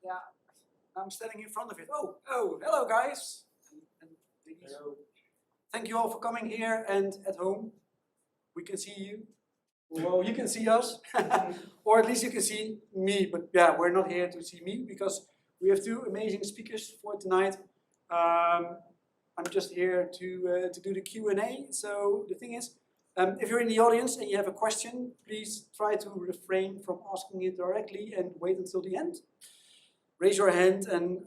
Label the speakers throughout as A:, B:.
A: Yeah, I'm standing in front of it. Oh, hello guys. And ladies. Hello. Thank you all for coming here and at home. We can see you. Well, you can see us. Or at least you can see me. But yeah, we're not here to see me because we have two amazing speakers for tonight. I'm just here to do the Q&A. So the thing is, if you're in the audience and you have a question, please try to refrain from asking it directly and wait until the end. Raise your hand and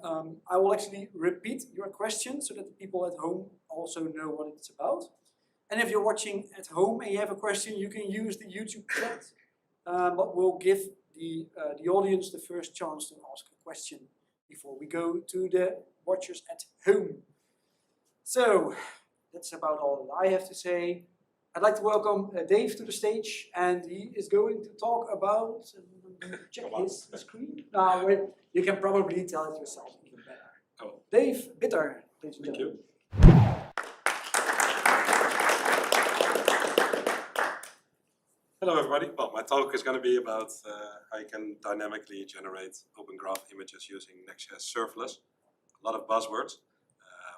A: I will actually repeat your question so that the people at home also know what it's about. And if you're watching at home and you have a question, you can use the YouTube chat, but we'll give the audience the first chance to ask a question before we go to the watchers at home. So that's about all I have to say. I'd like to welcome Dave to the stage, and he is going to talk about, check his screen. You can probably tell it yourself even better. Oh. Dave Bitter, ladies and gentlemen.
B: Thank you. Hello everybody. Well, my talk is going to be about how you can dynamically generate open graph images using Next.js Serverless. A lot of buzzwords,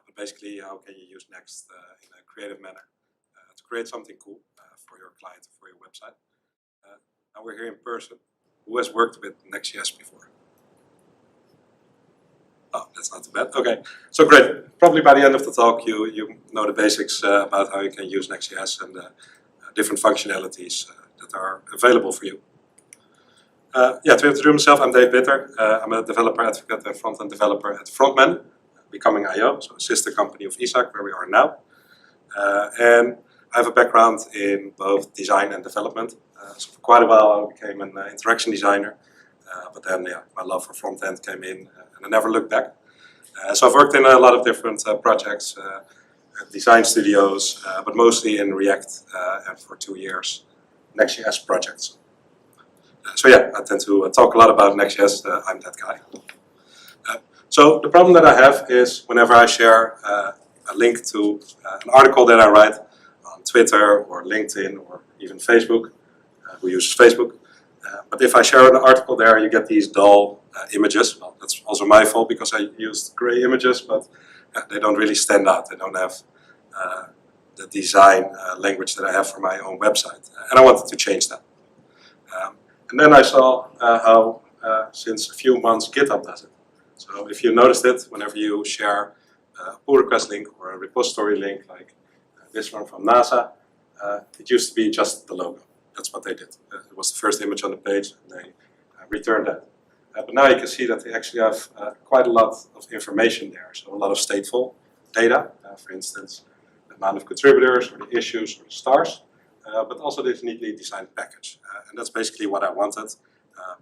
B: but basically how can you use Next in a creative manner to create something cool for your client, for your website. And we're here in person. Who has worked with Next.js before? Oh, that's not too bad. Okay, so great. Probably by the end of the talk you know the basics about how you can use Next.js and different functionalities that are available for you. To introduce myself, I'm Dave Bitter. I'm a developer advocate and front-end developer at Frontman, Becoming.io, so a sister company of Isaac, where we are now. And I have a background in both design and development. So for quite a while I became an interaction designer, but then my love for front-end came in and I never looked back. So I've worked in a lot of different projects, design studios, but mostly in React and for 2 years Next.js projects. I tend to talk a lot about Next.js, I'm that guy. So the problem that I have is whenever I share a link to an article that I write on Twitter or LinkedIn or even Facebook, who uses Facebook, but if I share an article there, you get these dull images. Well, that's also my fault because I used gray images, but they don't really stand out. They don't have the design language that I have for my own website. And I wanted to change that. And then I saw how since a few months GitHub does it. So if you noticed it, whenever you share a pull request link or a repository link like this one from NASA, it used to be just the logo. That's what they did. It was the first image on the page and they returned that. But now you can see that they actually have quite a lot of information there. So a lot of stateful data, for instance, the amount of contributors or the issues or the stars, but also this neatly designed package. And that's basically what I wanted,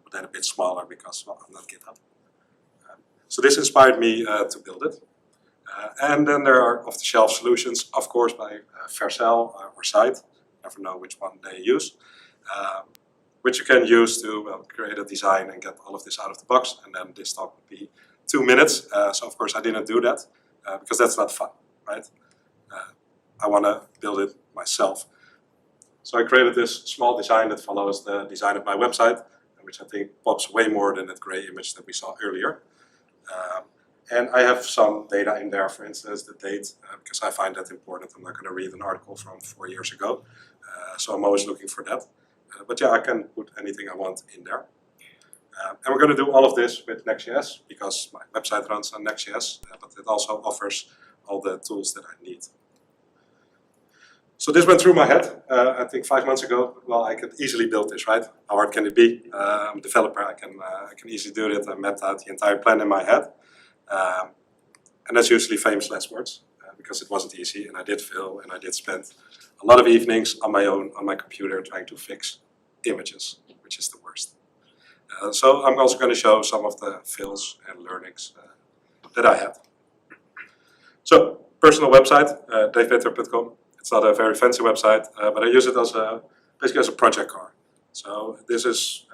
B: but then a bit smaller because, well, I'm not GitHub. So this inspired me to build it. And then there are off-the-shelf solutions, of course, by Vercel or Site. Never know which one they use. Which you can use to create a design and get all of this out of the box. And then this talk would be 2 minutes. So of course I didn't do that because that's not fun, right? I want to build it myself. So I created this small design that follows the design of my website, which I think pops way more than that gray image that we saw earlier. And I have some data in there, for instance, the date, because I find that important. I'm not going to read an article from 4 years ago. So I'm always looking for that. But yeah, I can put anything I want in there. And we're going to do all of this with Next.js because my website runs on Next.js, but it also offers all the tools that I need. So this went through my head, I think 5 months ago. Well, I could easily build this, right? How hard can it be? I'm a developer, I can easily do it. I mapped out the entire plan in my head. And that's usually famous last words, because it wasn't easy, and I did fail, and I did spend a lot of evenings on my own, on my computer, trying to fix images, which is the worst. So I'm also going to show some of the fails and learnings that I had. So, personal website, davebitter.com. It's not a very fancy website, but I use it as basically as a project car. So this is,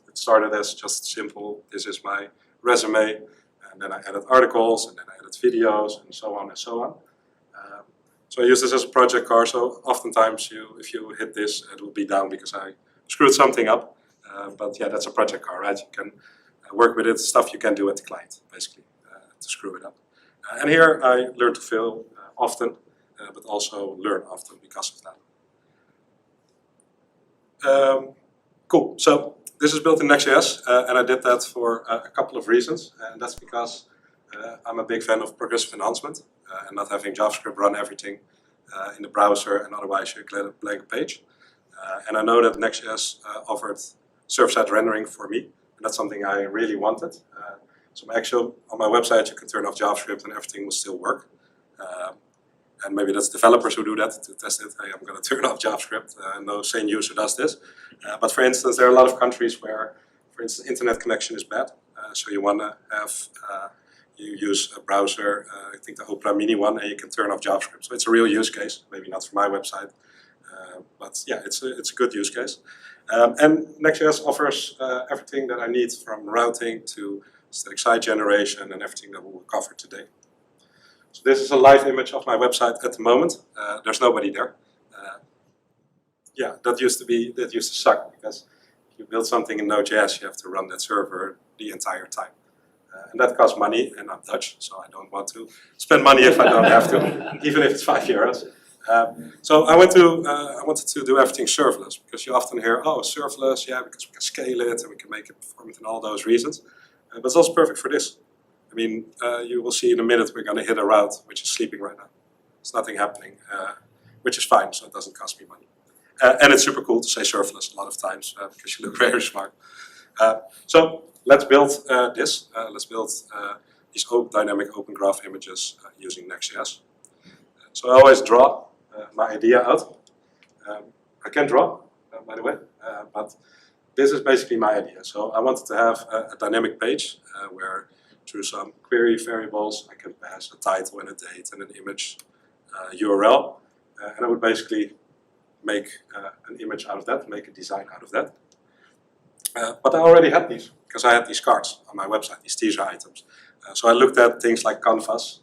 B: it started as just simple, this is my resume, and then I added articles, and then I added videos, and so on and so on. So I use this as a project car, so oftentimes if you hit this, it will be down because I screwed something up. But yeah, that's a project car, right? You can work with it, stuff you can do at the client, basically, to screw it up. And here I learn to fail often, but also learn often because of that. Cool, so this is built in Next.js, and I did that for a couple of reasons, and that's because I'm a big fan of progressive enhancement, and not having JavaScript run everything in the browser, and otherwise you get a blank page. And I know that Next.js offered server-side rendering for me, and that's something I really wanted. So on my website you can turn off JavaScript and everything will still work. And maybe that's developers who do that to test it. Hey, I'm going to turn off JavaScript. No sane user does this. But for instance, there are a lot of countries where, for instance, internet connection is bad. So you want to have, you use a browser, I think the Opera Mini one, and you can turn off JavaScript. So it's a real use case, maybe not for my website. But yeah, it's a good use case. And Next.js offers everything that I need, from routing to static site generation and everything that we will cover today. So this is a live image of my website at the moment. There's nobody there. Yeah, that used to suck, because if you build something in Node.js, you have to run that server the entire time. And that costs money, and I'm Dutch, so I don't want to spend money if I don't have to, even if it's €5. So I wanted to do everything serverless, because you often hear, oh, serverless, yeah, because we can scale it and we can make it performant and all those reasons. But it's also perfect for this. I mean, you will see in a minute we're going to hit a route which is sleeping right now. There's nothing happening, which is fine, so it doesn't cost me money. And it's super cool to say serverless a lot of times, because you look very smart. So let's build this. Let's build these dynamic open graph images using Next.js. So I always draw my idea out. I can draw, by the way, but this is basically my idea. So I wanted to have a dynamic page where, through some query variables, I can pass a title and a date and an image URL. And I would basically make an image out of that, make a design out of that. But I already had these, because I had these cards on my website, these teaser items. So I looked at things like canvas,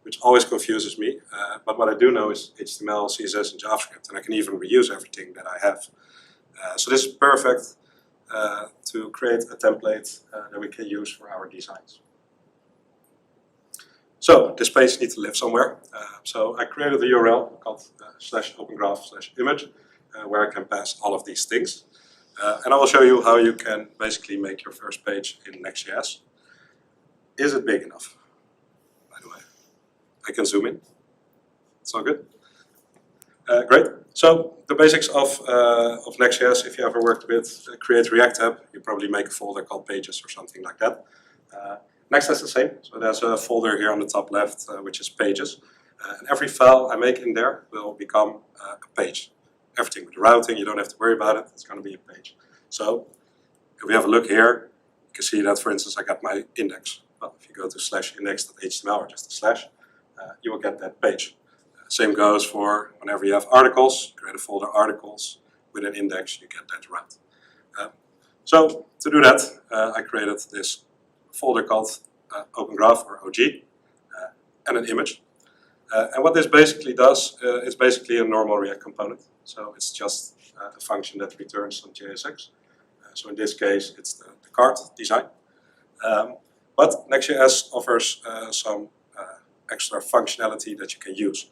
B: which always confuses me. But what I do know is HTML, CSS, and JavaScript, and I can even reuse everything that I have. So this is perfect to create a template that we can use for our designs. So this page needs to live somewhere. So I created a URL called /opengraph/image, where I can pass all of these things. And I will show you how you can basically make your first page in Next.js. Is it big enough? By the way, I can zoom in. It's all good. Great. So the basics of Next.js, if you ever worked with Create React app, you probably make a folder called Pages or something like that. Next is the same. So there's a folder here on the top left, which is Pages. And every file I make in there will become a page. Everything with the routing, you don't have to worry about it. It's going to be a page. So if we have a look here, you can see that, for instance, I got my index. Well, if you go to /index.html or just a slash, you will get that page. Same goes for whenever you have articles, create a folder articles with an index, you get that route. So to do that, I created this folder called Open Graph, or OG, and an image. And what this basically does is basically a normal React component. So it's just a function that returns some JSX. So in this case, it's the card design. But Next.js offers some extra functionality that you can use.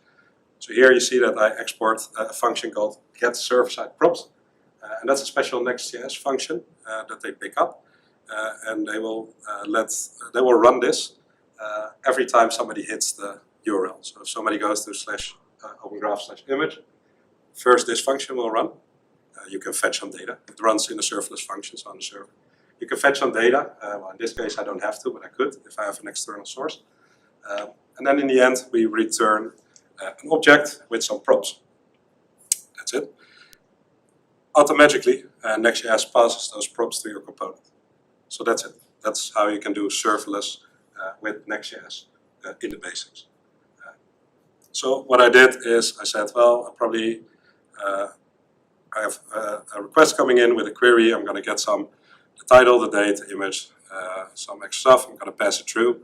B: So here you see that I export a function called getServerSide props. And that's a special Next.js function that they pick up. And they will run this every time somebody hits the URL. So if somebody goes to /opengraph/image, first this function will run. You can fetch some data. It runs in the serverless functions on the server. You can fetch some data. Well, in this case I don't have to, but I could if I have an external source. And then in the end we return an object with some props. That's it. Automatically, Next.js passes those props to your component. So that's it. That's how you can do serverless with Next.js in the basics. So what I did is I said, well, I have a request coming in with a query. I'm going to get the title, the date, the image, some extra stuff. I'm going to pass it through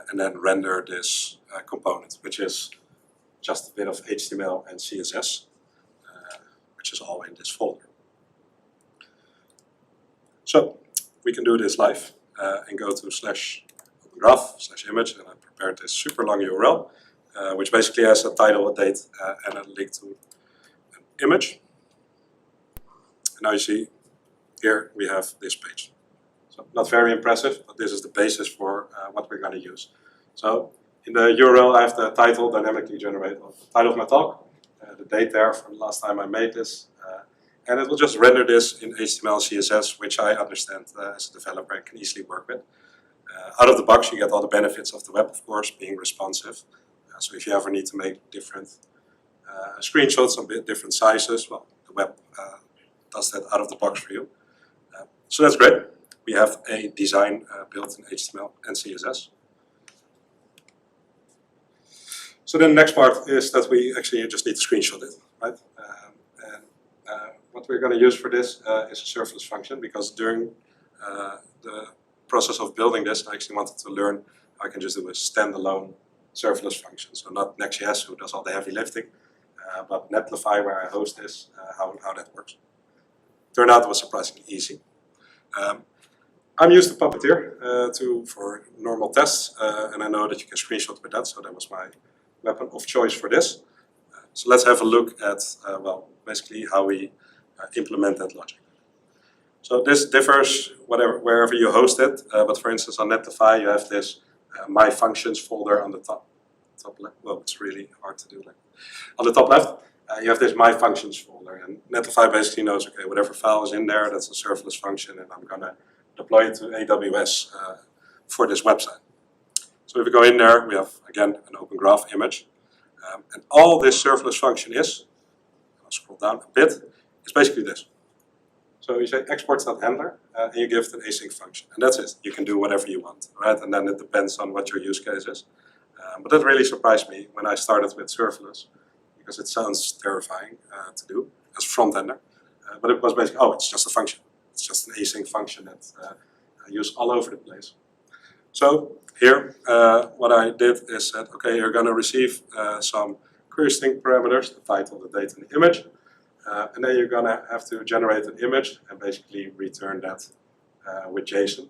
B: and then render this component, which is just a bit of HTML and CSS, which is all in this folder. So we can do this live and go to /opengraph/image, and I prepared this super long URL, which basically has a title, a date, and a link to an image. And now you see here we have this page. So not very impressive, but this is the basis for what we're going to use. So in the URL I have the title dynamically generated, the title of my talk, the date there from the last time I made this, and it will just render this in HTML, CSS, which I understand as a developer and can easily work with. Out of the box you get all the benefits of the web, of course, being responsive. So if you ever need to make different screenshots of different sizes, well, the web does that out of the box for you. So that's great. We have a design built in HTML and CSS. So then the next part is that we actually just need to screenshot it, right? What we're going to use for this is a serverless function, because during the process of building this, I actually wanted to learn how I can just do a standalone serverless function. So not Next.js, who does all the heavy lifting, but Netlify, where I host this, how that works. Turned out it was surprisingly easy. I'm used to Puppeteer for normal tests, and I know that you can screenshot with that, so that was my weapon of choice for this. So let's have a look at, well, basically how we implement that logic. So this differs wherever you host it, but for instance on Netlify you have this My Functions folder on the top left. Well, it's really hard to do. Like on the top left, you have this My Functions folder, and Netlify basically knows, okay, whatever file is in there, that's a serverless function, and I'm gonna deploy it to AWS for this website. So if we go in there, we have again an Open Graph image, and all this serverless function is, I'll scroll down a bit, is basically this. So you say exports.handler, and you give it an async function, and that's it. You can do whatever you want, right? And then it depends on what your use case is. But that really surprised me when I started with serverless, because it sounds terrifying to do as a front-ender. But it was basically, oh, it's just a function. It's just an async function that I use all over the place. So here, what I did is said, okay, you're going to receive some query string parameters, the title, the date, and the image. And then you're going to have to generate an image and basically return that with JSON.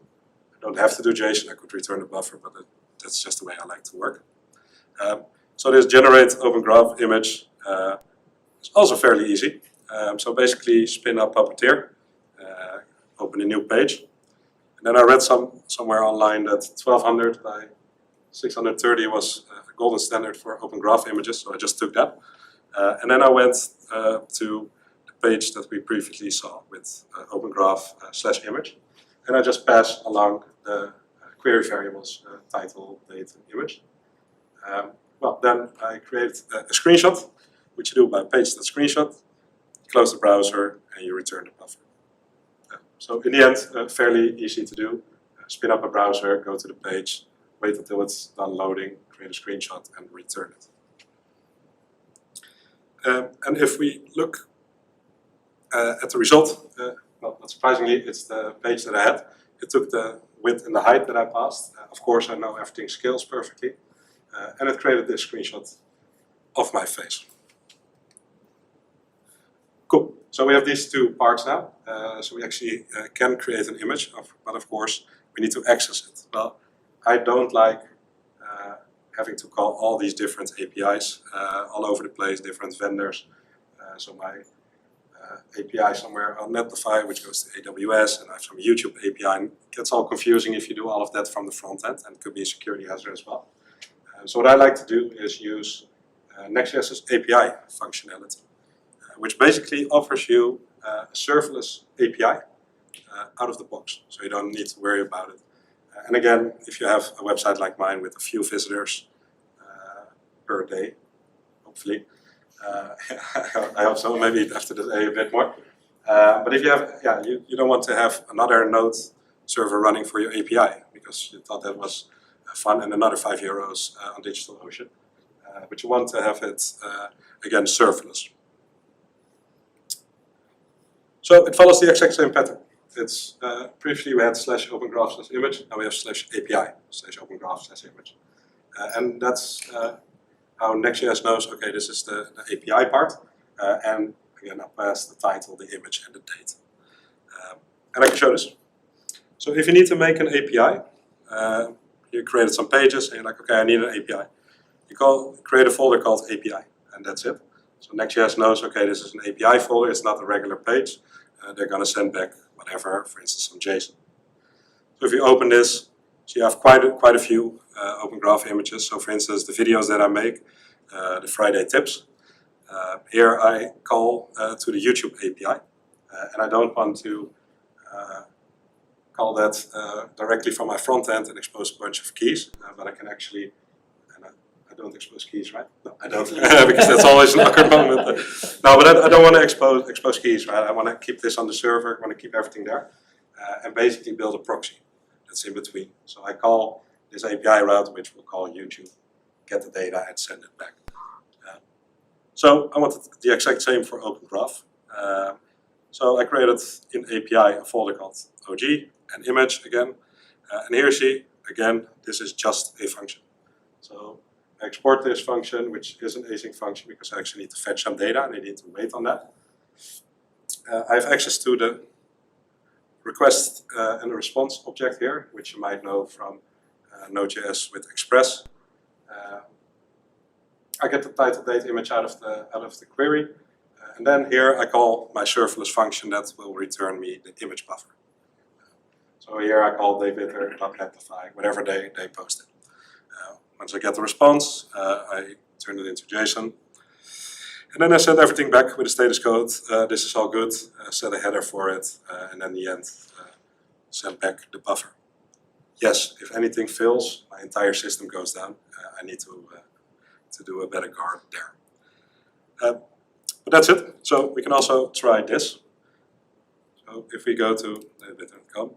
B: I don't have to do JSON, I could return a buffer, but that's just the way I like to work. So this generate Open Graph image is also fairly easy. So basically spin up Puppeteer, open a new page. And then I read somewhere online that 1200 by 630 was a golden standard for Open Graph images, so I just took that. And then I went to the page that we previously saw with Open Graph /image, and I just pass along the query variables, title, date, and image. Well, then I create a screenshot, which you do by paste that screenshot, close the browser, and you return the buffer. So in the end, fairly easy to do. Spin up a browser, go to the page, wait until it's done loading, create a screenshot, and return it. And if we look at the result, well, not surprisingly, it's the page that I had. It took the width and the height that I passed. Of course, I know everything scales perfectly. And it created this screenshot of my face. Cool. So we have these two parts now. So we actually can create an image, but of course, we need to access it. Well, I don't like having to call all these different APIs all over the place, different vendors. So my API somewhere on Netlify, which goes to AWS, and I have some YouTube API. And it gets all confusing if you do all of that from the front end, and it could be a security hazard as well. So what I like to do is use Next.js's API functionality, which basically offers you a serverless API out of the box, so you don't need to worry about it. And again, if you have a website like mine with a few visitors per day, hopefully, I hope so, maybe after the day a bit more. But if you have, you don't want to have another node server running for your API, because you thought that was fun and another €5 on DigitalOcean. But you want to have it, again, serverless. So it follows the exact same pattern. It's previously we had /opengraph/image, now we have /API /opengraph/image. And that's how Next.js knows, okay, this is the API part. And again, I'll pass the title, the image, and the date. And I can show this. So if you need to make an API, you created some pages and you're like, okay, I need an API. You create a folder called API, and that's it. So Next.js knows, okay, this is an API folder, it's not a regular page. They're going to send back whatever, for instance, some JSON. So if you open this, so you have quite a few Open Graph images. So for instance, the videos that I make, the Friday tips. Here I call to the YouTube API, and I don't want to call that directly from my front end and expose a bunch of keys, but I can actually, and I don't expose keys, right? No, I don't, because that's always an awkward moment. No, but I don't want to expose keys, right? I want to keep this on the server, I want to keep everything there, and basically build a proxy that's in between. So I call this API route, which will call YouTube, get the data and send it back. So I wanted the exact same for Open Graph. So I created in API a folder called OG, an image again, and here you see, again, this is just a function. So I export this function, which is an async function, because I actually need to fetch some data and I need to wait on that. I have access to the request and the response object here, which you might know from Node.js with Express. I get the title date image out of the query, and then here I call my serverless function that will return me the image buffer. So here I call dayvitter.netlify, whatever they posted. Once I get the response, I turn it into JSON. And then I send everything back with the status code. This is all good. Set a header for it, and then the end, send back the buffer. Yes, if anything fails, my entire system goes down. I need to do a better guard there. But that's it. So we can also try this. So if we go to dayvitter.com,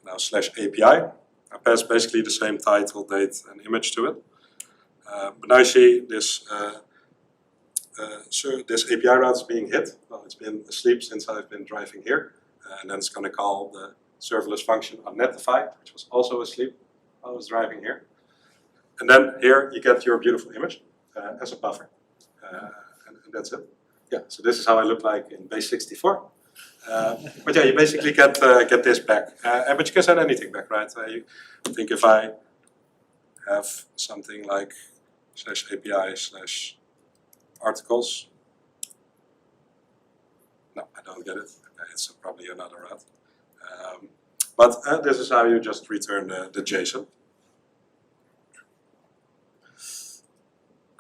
B: now /API, I pass basically the same title, date, and image to it. But now you see this this API route is being hit. Well, it's been asleep since I've been driving here, and then it's going to call the serverless function on Netlify, which was also asleep while I was driving here. And then here you get your beautiful image as a buffer, and that's it. Yeah, so this is how I look like in base 64. But yeah, you basically get this back, but you can send anything back, right? You think if I have something like /API/ articles. No, I don't get it. It's probably another route. But this is how you just return the JSON.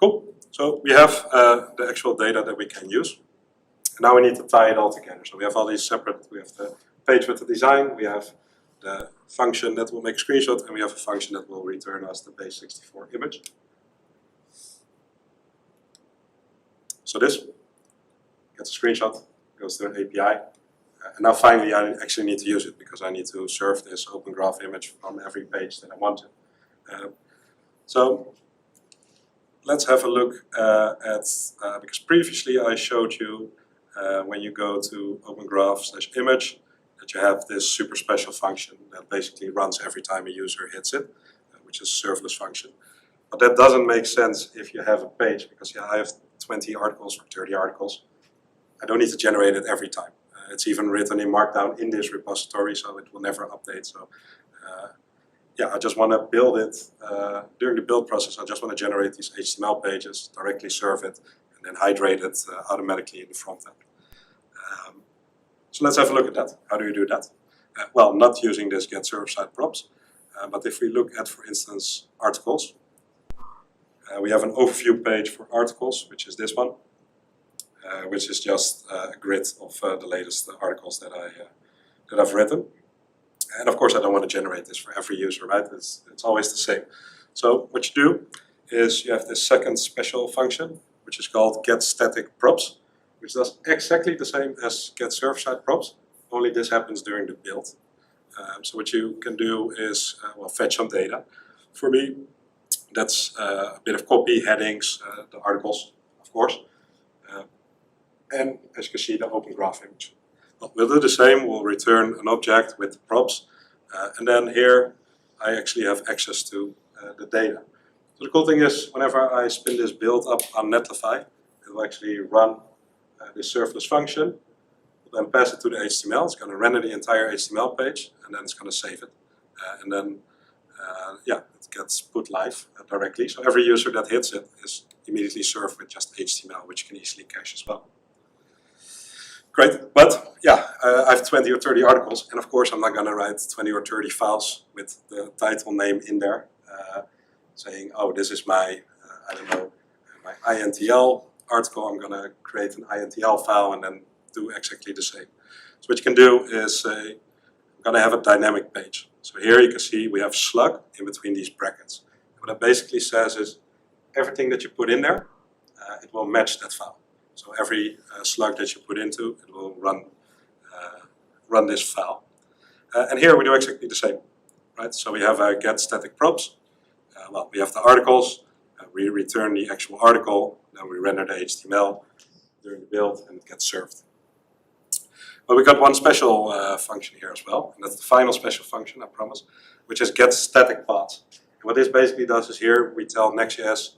B: Cool. So we have the actual data that we can use. And now we need to tie it all together. So we have all these separate, we have the page with the design, we have the function that will make a screenshot, and we have a function that will return us the base 64 image. So this gets a screenshot, goes to an API, and now finally I actually need to use it because I need to serve this Open Graph image from every page that I want to. So let's have a look at, because previously I showed you when you go to Open Graph/image that you have this super special function that basically runs every time a user hits it, which is a serverless function. But that doesn't make sense if you have a page, because yeah, I have 20 articles or 30 articles. I don't need to generate it every time. It's even written in Markdown in this repository, so it will never update. So yeah, I just want to build it during the build process. I just want to generate these HTML pages, directly serve it, and then hydrate it automatically in the front end. So let's have a look at that. How do you do that? Well, not using this get server-side props, but if we look at, for instance, articles, we have an overview page for articles, which is this one, which is just a grid of the latest articles that I've written. And of course, I don't want to generate this for every user, right? It's always the same. So what you do is you have this second special function, which is called get static props, which does exactly the same as get server-side props, only this happens during the build. So what you can do is well, fetch some data. For me, that's a bit of copy, headings, the articles, of course. And as you can see, the Open Graph image. Well, we'll do the same. We'll return an object with props. And then here, I actually have access to the data. So the cool thing is, whenever I spin this build up on Netlify, it will actually run this serverless function. then pass it to the HTML. It's going to render the entire HTML page, and then it's going to save it. And then, yeah, it gets put live directly. So every user that hits it is immediately served with just HTML, which can easily cache as well. Great, but yeah, I have 20 or 30 articles, and of course I'm not going to write 20 or 30 files with the title name in there, saying, oh, this is my, I don't know, my INTL article. I'm going to create an INTL file and then do exactly the same. So what you can do is say, I'm going to have a dynamic page. So here you can see we have slug in between these brackets. What it basically says is everything that you put in there, it will match that file. So every slug that you put into, it will run this file. And here we do exactly the same, right? So we have a get static props. Well, we have the articles. We return the actual article. Then we render the HTML during the build, and it gets served. But we got one special function here as well, and that's the final special function, I promise, which is get static paths. And what this basically does is here we tell Next.js,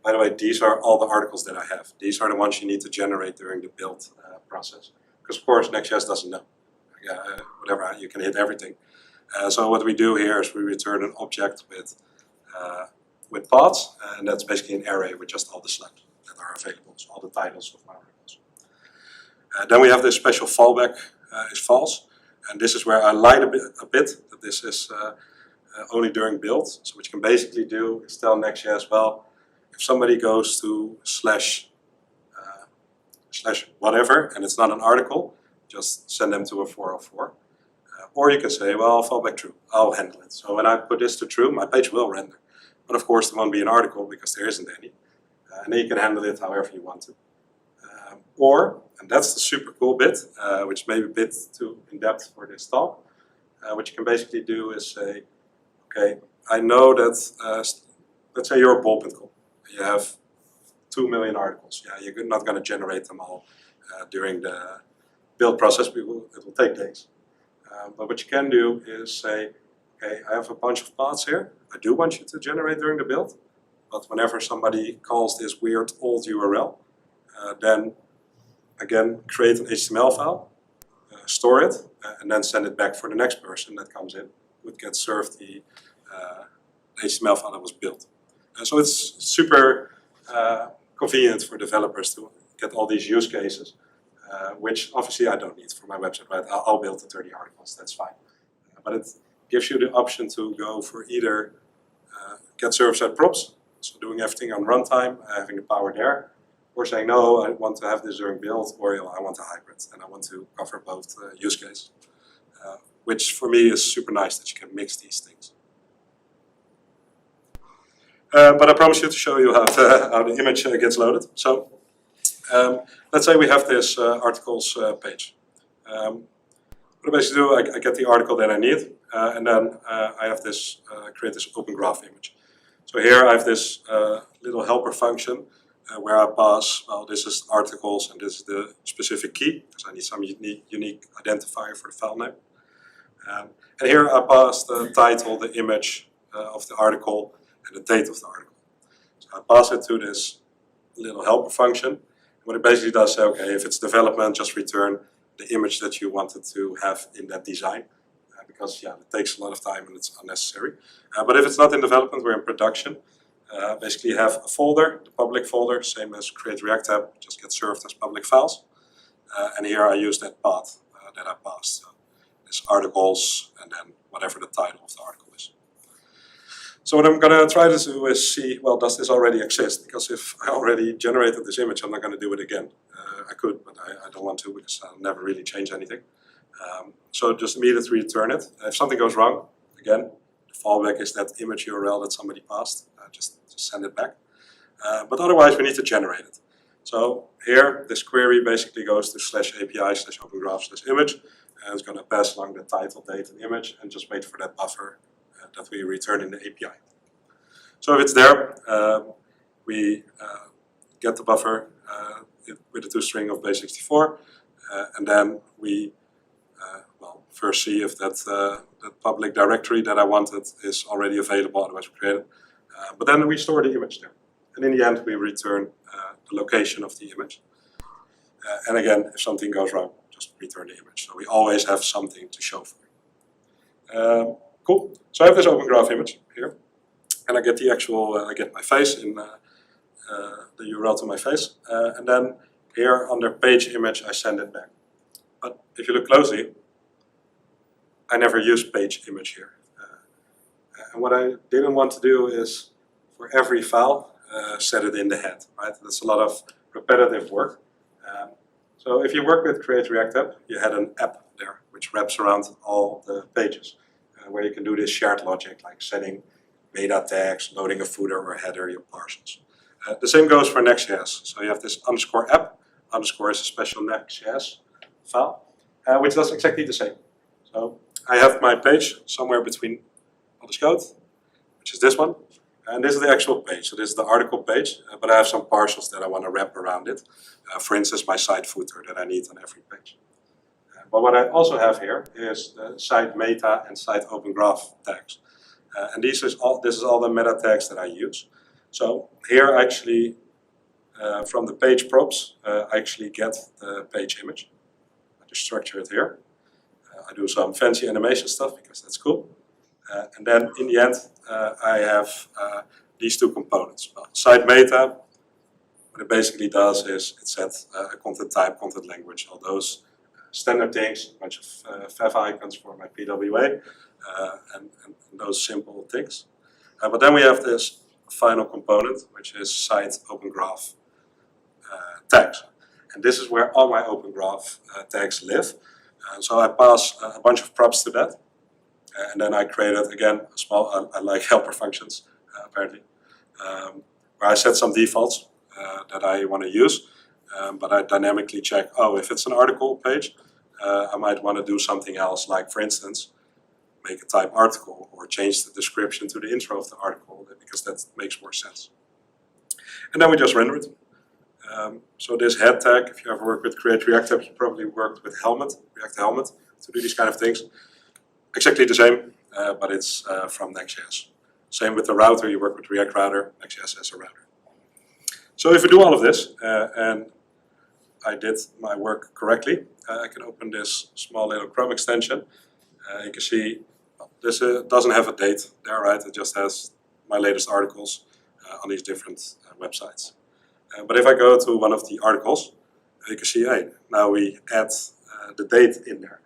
B: by the way, these are all the articles that I have. These are the ones you need to generate during the build process. Because of course Next.js doesn't know. Whatever, you can hit everything. So what we do here is we return an object with paths, and that's basically an array with just all the slugs that are available, so all the titles of my articles. Then we have this special fallback is false, and this is where I lied a bit that this is only during build. So what you can basically do is tell Next.js, well, if somebody goes to slash whatever and it's not an article, just send them to a 404. Or you can say, well, fallback true, I'll handle it. So when I put this to true, my page will render. But of course there won't be an article because there isn't any. And then you can handle it however you want to. Or, and that's the super cool bit, which may be a bit too in-depth for this talk, what you can basically do is say, okay, I know that, let's say you're a ball.com. You have 2 million articles. Yeah, you're not going to generate them all during the build process. It will take days. But what you can do is say, okay, I have a bunch of paths here. I do want you to generate during the build. But whenever somebody calls this weird old URL, then again, create an HTML file, store it, and then send it back for the next person that comes in, would get served the HTML file that was built. So it's super convenient for developers to get all these use cases, which obviously I don't need for my website, right? I'll build the 30 articles, that's fine. But it gives you the option to go for either get server-side props, so doing everything on runtime, having the power there, or saying, no, I want to have this during build, or I want a hybrid, and I want to cover both use cases. Which for me is super nice that you can mix these things. But I promise you to show you how the image gets loaded. So let's say we have this articles page. What I basically do, I get the article that I need, and then I have this create this open graph image. So here I have this little helper function where I pass, well, this is articles and this is the specific key, because I need some unique identifier for the file name. And here I pass the title, the image of the article, and the date of the article. So I pass it to this little helper function. And what it basically does say, okay, if it's development, just return the image that you wanted to have in that design. Because yeah, it takes a lot of time and it's unnecessary. But if it's not in development, we're in production. Basically you have a folder, the public folder, same as create React app, just gets served as public files. And here I use that path that I passed. It's articles and then whatever the title of the article is. So what I'm going to try to do is see, well, does this already exist? Because if I already generated this image, I'm not going to do it again. I could, but I don't want to because I'll never really change anything. So just immediately return it. If something goes wrong, again, the fallback is that image URL that somebody passed. Just send it back. But otherwise, we need to generate it. So here, this query basically goes to /API/opengraph/image, and it's going to pass along the title, date, and image, and just wait for that buffer that we return in the API. So if it's there, we get the buffer with a toString of base64, and then we first see if that public directory that I wanted is already available, otherwise we create it. But then we store the image there. And in the end, we return the location of the image. And again, if something goes wrong, just return the image. So we always have something to show for you. Cool. So I have this open graph image here, and I get the actual, I get my face in the URL to my face, and then here under page image I send it back. But if you look closely, I never use page image here. And what I didn't want to do is for every file set it in the head, right? That's a lot of repetitive work. So if you work with Create React App, you had an app there which wraps around all the pages, where you can do this shared logic like setting meta tags, loading a footer or a header, your parcels. The same goes for Next.js. So you have this underscore app, underscore is a special Next.js file, which does exactly the same. So I have my page somewhere between all this code, which is this one, and this is the actual page. So this is the article page, but I have some parcels that I want to wrap around it. For instance, my site footer that I need on every page. But what I also have here is the site meta and site open graph tags. And this is all the meta tags that I use. So here actually, from the page props, I actually get the page image. I just structure it here. I do some fancy animation stuff because that's cool. And then in the end, I have these two components. Site meta, what it basically does is it sets a content type, content language, all those standard things, a bunch of fav icons for my PWA, and those simple things. But then we have this final component, which is site open graph tags. And this is where all my open graph tags live. So I pass a bunch of props to that. And then I created, again, a small, I like helper functions, apparently, where I set some defaults that I want to use. But I dynamically check, if it's an article page, I might want to do something else, like, for instance, make a type article or change the description to the intro of the article, because that makes more sense. And then we just render it. So this head tag, if you ever work with Create React App, you probably worked with React Helmet, to do these kind of things. Exactly the same, but it's from Next.js. Same with the router, you work with React Router, Next.js as a router. So if we do all of this, and I did my work correctly, I can open this small little Chrome extension. You can see this doesn't have a date there, right? It just has my latest articles on these different websites. But if I go to one of the articles, you can see, hey, now we add the date in there.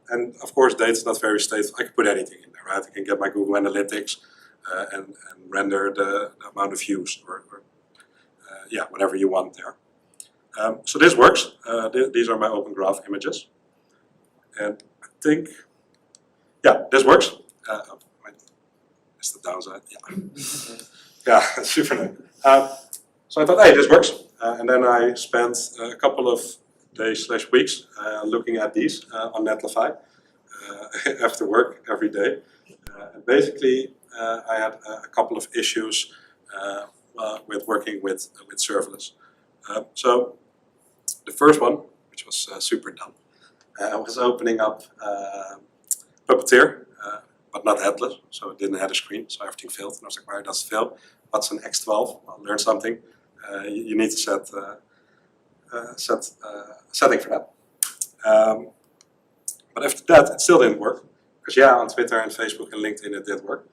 B: And of course, date's not very stateful. I can put anything in there, right? I can get my Google Analytics and render the amount of views or whatever you want there. So this works. These are my open graph images. And I think, this works. It's the downside, yeah, super nice. So I thought, hey, this works. And then I spent a couple of days / weeks looking at these on Netlify after work every day. And basically, I had a couple of issues with working with serverless. So the first one, which was super dumb, was opening up Puppeteer, but not headless, so it didn't have a screen, so everything failed. And I was like, why does it fail? What's an X12? I'll learn something. You need to set setting for that. But after that, it still didn't work. Because on Twitter and Facebook and LinkedIn it did work.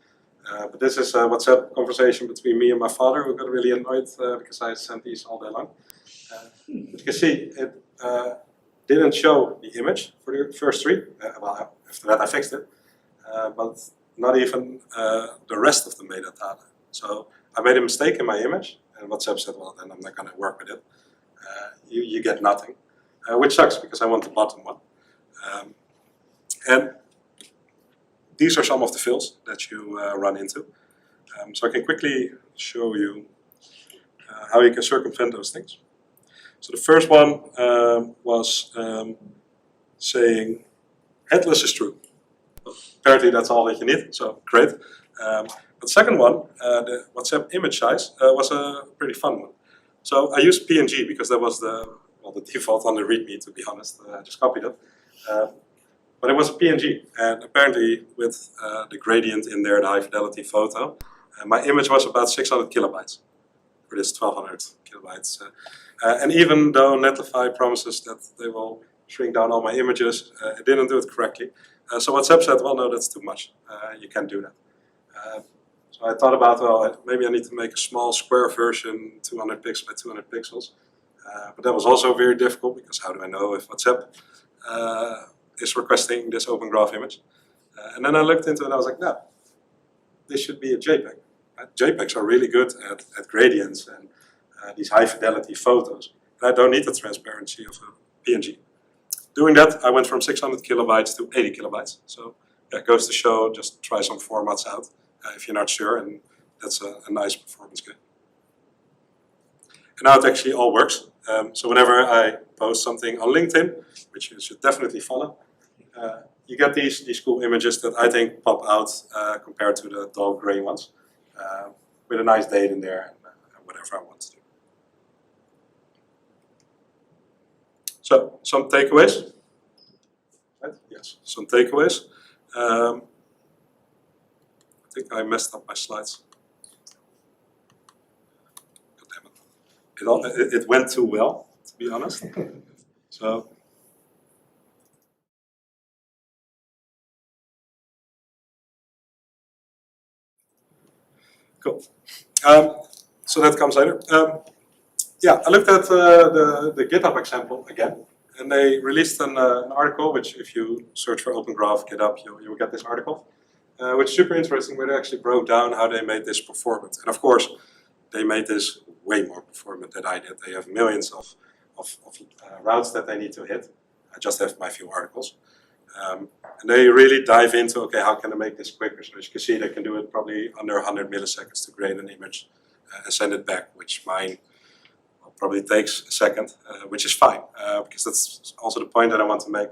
B: But this is a WhatsApp conversation between me and my father, who got really annoyed because I sent these all day long. But you can see it didn't show the image for the first three. Well, after that I fixed it. But not even the rest of the metadata. So I made a mistake in my image, and WhatsApp said, well, then I'm not going to work with it. You get nothing, which sucks because I want the bottom one. And these are some of the fails that you run into. So I can quickly show you how you can circumvent those things. So the first one was saying headless is true. Apparently that's all that you need, so great. But the second one, the WhatsApp image size, was a pretty fun one. So I used PNG because that was the default on the README, to be honest. I just copied it. But it was a PNG, and apparently with the gradient in there, the high fidelity photo, my image was about 600 kilobytes for this 1200 kilobytes. And even though Netlify promises that they will shrink down all my images. It didn't do it correctly. So WhatsApp said, well, no, that's too much. You can't do that. So I thought about, well, maybe I need to make a small square version, 200 pixels by 200 pixels. But that was also very difficult because how do I know if WhatsApp is requesting this open graph image? And then I looked into it and I was like, no, this should be a JPEG. JPEGs are really good at gradients and these high fidelity photos. And I don't need the transparency of a PNG. Doing that, I went from 600 kilobytes to 80 kilobytes. So yeah, it goes to show, just try some formats out if you're not sure, and that's a nice performance gain. And now it actually all works. So whenever I post something on LinkedIn, which you should definitely follow, you get these cool images that I think pop out compared to the dull gray ones, with a nice date in there and whatever I want to do. So, some takeaways. Right? Yes, some takeaways. I think I messed up my slides. God damn it. It went too well, to be honest. So. Cool. So that comes later. Yeah, I looked at the GitHub example again, and they released an article, which if you search for Open Graph GitHub, you'll get this article, which is super interesting, where they actually broke down how they made this performant. And of course, they made this way more performant than I did. They have millions of routes that they need to hit. I just have my few articles. And they really dive into, okay, how can I make this quicker? So as you can see, they can do it probably under 100 milliseconds to grade an image and send it back, which mine probably takes a second, which is fine, because that's also the point that I want to make.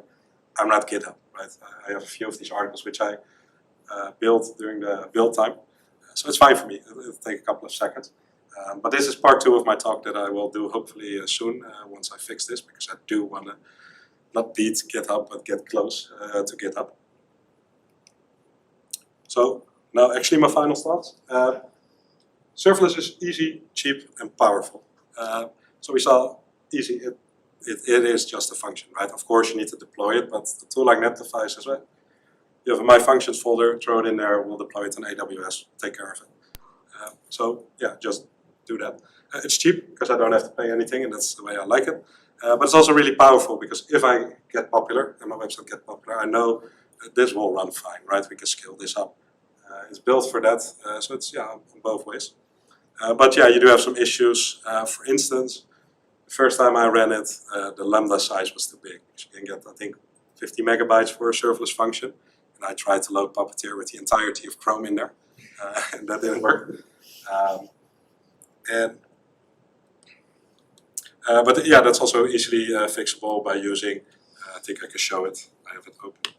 B: I'm not GitHub, right? I have a few of these articles which I built during the build time, so it's fine for me. It'll take a couple of seconds. But this is part 2 of my talk that I will do hopefully soon, once I fix this, because I do want to not beat GitHub, but get close to GitHub. So now actually my final thoughts. Serverless is easy, cheap, and powerful. So we saw easy, it is just a function, right? Of course you need to deploy it, but the tool like Netlify says, right, you have a My Functions folder, throw it in there, we'll deploy it on AWS, take care of it. So yeah, just do that. It's cheap because I don't have to pay anything, and that's the way I like it. But it's also really powerful because if I get popular and my website gets popular, I know that this will run fine, right? We can scale this up. It's built for that, so it's on both ways. But yeah, you do have some issues. For instance, the first time I ran it, the lambda size was too big. You can get, I think, 50 megabytes for a serverless function. And I tried to load Puppeteer with the entirety of Chrome in there, and that didn't work. But yeah, that's also easily fixable by using, I think I can show it, I have it open.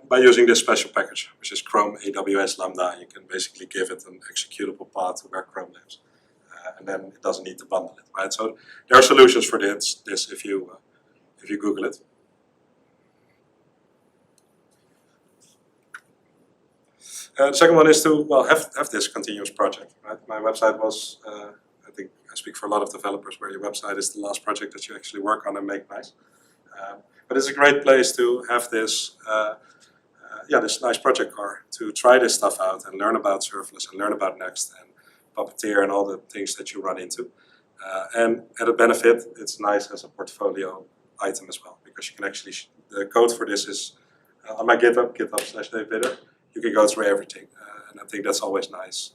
B: By using this special package, which is Chrome AWS Lambda. You can basically give it an executable path to where Chrome lives. And then it doesn't need to bundle it, right? So there are solutions for this if you Google it. The second one is to have this continuous project, right? My website was, I think I speak for a lot of developers, where your website is the last project that you actually work on and make nice. But it's a great place to have this, this nice project car to try this stuff out and learn about serverless and learn about Next and Puppeteer and all the things that you run into. And at a benefit, it's nice as a portfolio item as well, because you can actually, the code for this is on my GitHub, github/davidbitter. You can go through everything, and I think that's always nice.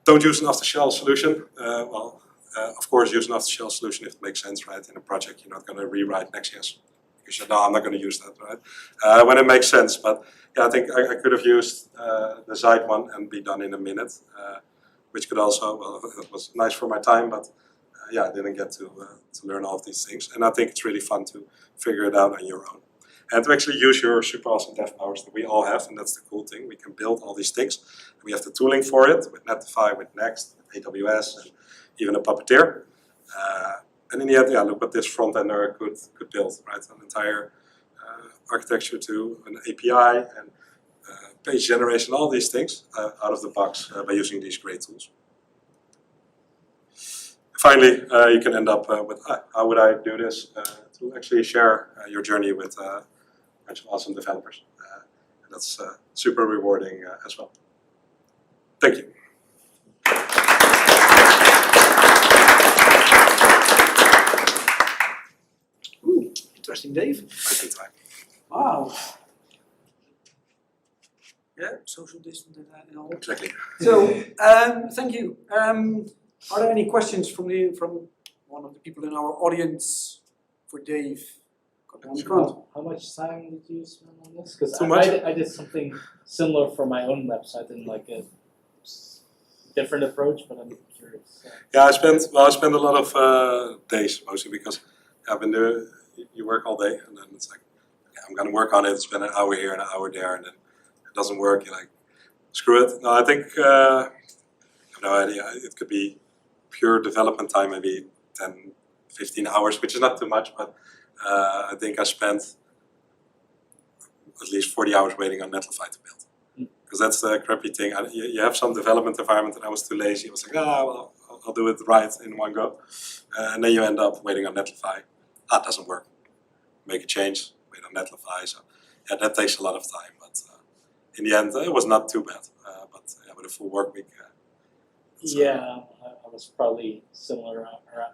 B: Don't use an off-the-shelf solution. Of course, use an off-the-shelf solution if it makes sense, right? In a project, you're not going to rewrite Next.js because you're, no, I'm not going to use that, right? When it makes sense, but yeah, I think I could have used the Zeit one and be done in a minute, which could also, well, it was nice for my time, but yeah, I didn't get to learn all of these things. And I think it's really fun to figure it out on your own. And to actually use your super awesome dev powers that we all have, and that's the cool thing. We can build all these things. We have the tooling for it with Netlify, with Next, with AWS, and even a Puppeteer. And in the end, yeah, look what this front ender could build, right? An entire architecture to an API and page generation, all these things out of the box by using these great tools. finally, you can end up with how would I do this to actually share your journey with a bunch of awesome developers. And that's super rewarding as well. Thank you.
A: Ooh, interesting, Dave.
B: Nice and time.
A: Wow. Yeah, social distance and all.
B: Exactly.
A: So, thank you. Are there any questions from one of the people in our audience for Dave? Got one in front.
C: How much time did you spend on this? Because
B: Too much.
C: I did something similar for my own website in like a different approach, but I'm curious.
B: Yeah, I spent a lot of days mostly because I've been doing. You work all day, and then it's like, okay, I'm gonna work on it. Spend an hour here and an hour there, and then it doesn't work. You're like, screw it. No, I think I have no idea. It could be pure development time, maybe 10, 15 hours, which is not too much, but I think I spent at least 40 hours waiting on Netlify to build. Because that's the crappy thing. You have some development environment, and I was too lazy. I was like, well, I'll do it right in one go. And then you end up waiting on Netlify. It doesn't work. Make a change, wait on Netlify. So yeah, that takes a lot of time. But in the end, it was not too bad. But with a full work week.
C: Yeah, I was probably similar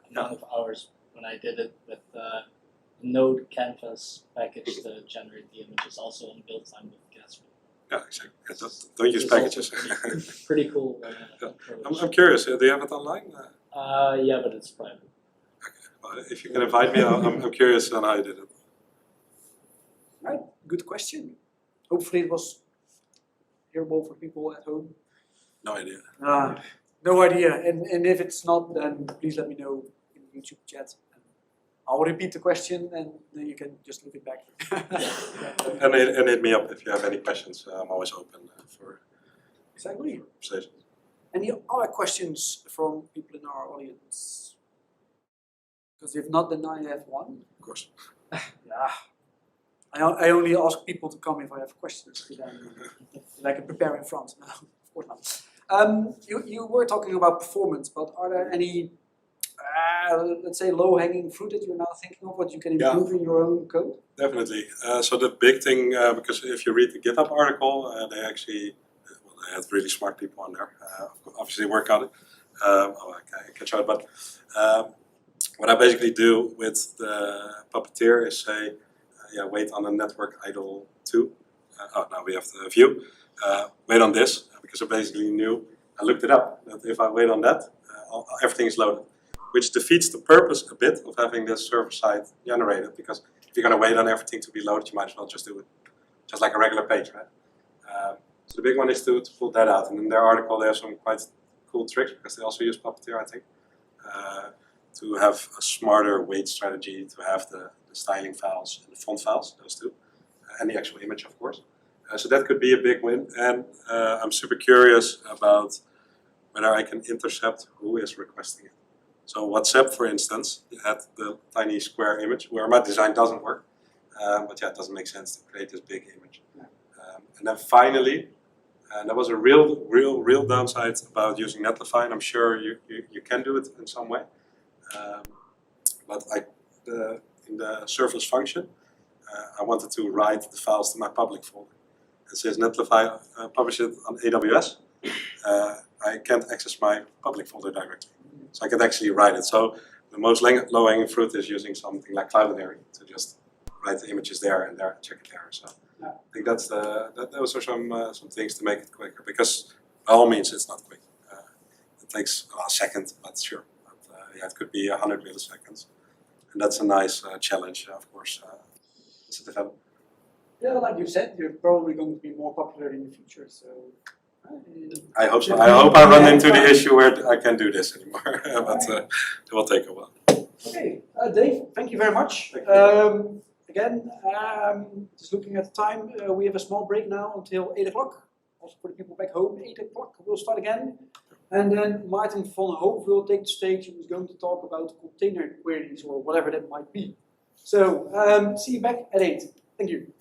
C: amount of hours when I did it with Node Canvas package to generate the images, also on build time with Gatsby.
B: Yeah, exactly. Yeah, don't use packages.
C: Pretty cool.
B: I'm curious. Do you have it online?
C: Yeah, but it's private.
B: Okay. Well, if you can invite me, I'm curious on how you did it.
A: Right, good question. Hopefully it was hearable for people at home.
B: No idea.
A: No idea. And if it's not, then please let me know in the YouTube chat. I'll repeat the question, and then you can just look it back.
B: And hit me up if you have any questions. I'm always open for
A: Exactly.
B: conversation.
A: Any other questions from people in our audience? Because if not, then I have one.
B: Of course.
A: Yeah. I only ask people to come if I have questions, then I can prepare in front. No, of course not. You were talking about performance, but are there any, let's say, low-hanging fruit that you're now thinking of, what you can improve in your own code?
B: Definitely. So the big thing, because if you read the GitHub article, they actually, they had really smart people on there. Obviously work on it. I can show it, but what I basically do with the Puppeteer is say, wait on the network idle 2. Now we have the view. Wait on this, because I basically knew, I looked it up, that if I wait on that, everything is loaded. Which defeats the purpose a bit of having this server-side generated, because if you're going to wait on everything to be loaded, you might as well just do it just like a regular page, right? So the big one is to pull that out, and in their article they have some quite cool tricks, because they also use Puppeteer, I think, to have a smarter wait strategy, to have the styling files and the font files, those two, and the actual image, of course. So that could be a big win, and I'm super curious about whether I can intercept who is requesting it. So WhatsApp, for instance, had the tiny square image where my design doesn't work, but yeah, it doesn't make sense to create this big image. And then finally, and that was a real downside about using Netlify, and I'm sure you can do it in some way. But in the serverless function, I wanted to write the files to my public folder. And since Netlify published it on AWS, I can't access my public folder directly. So I can actually write it. So the most low-hanging fruit is using something like Cloudinary to just write the images there and there, check it there. So I think those are some things to make it quicker. Because by all means, it's not quick. It takes a second, but sure. But, yeah, it could be 100 milliseconds, and that's a nice challenge, of course, as a developer.
A: Yeah, like you said, you're probably going to be more popular in the future. So.
B: I hope so. I hope I run into the issue where I can't do this anymore, but it will take a while.
A: Okay, Dave, thank you very much. Again, just looking at the time, we have a small break now until 8 o'clock. Also for the people back home, 8 o'clock we'll start again. And then Maarten van Hoof will take the stage and is going to talk about container queries or whatever that might be. So, see you back at 8. Thank you.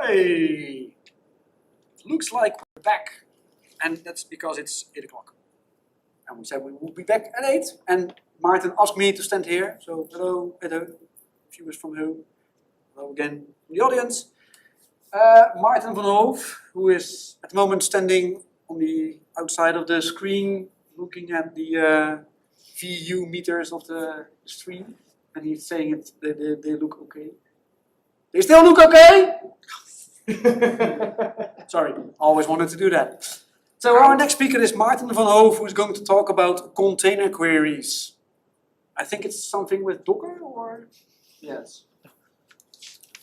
A: Hey! Looks like we're back. And that's because it's 8 o'clock. And we said we would be back at 8. And Maarten asked me to stand here. So hello, viewers from home. Hello again from the audience. Maarten van Hoof, who is at the moment standing on the outside of the screen, looking at the VU meters of the stream. And he's saying they look okay. They still look okay? Sorry, always wanted to do that. So our next speaker is Maarten van Hoof, who is going to talk about container queries. I think it's something with Docker, or? Yes.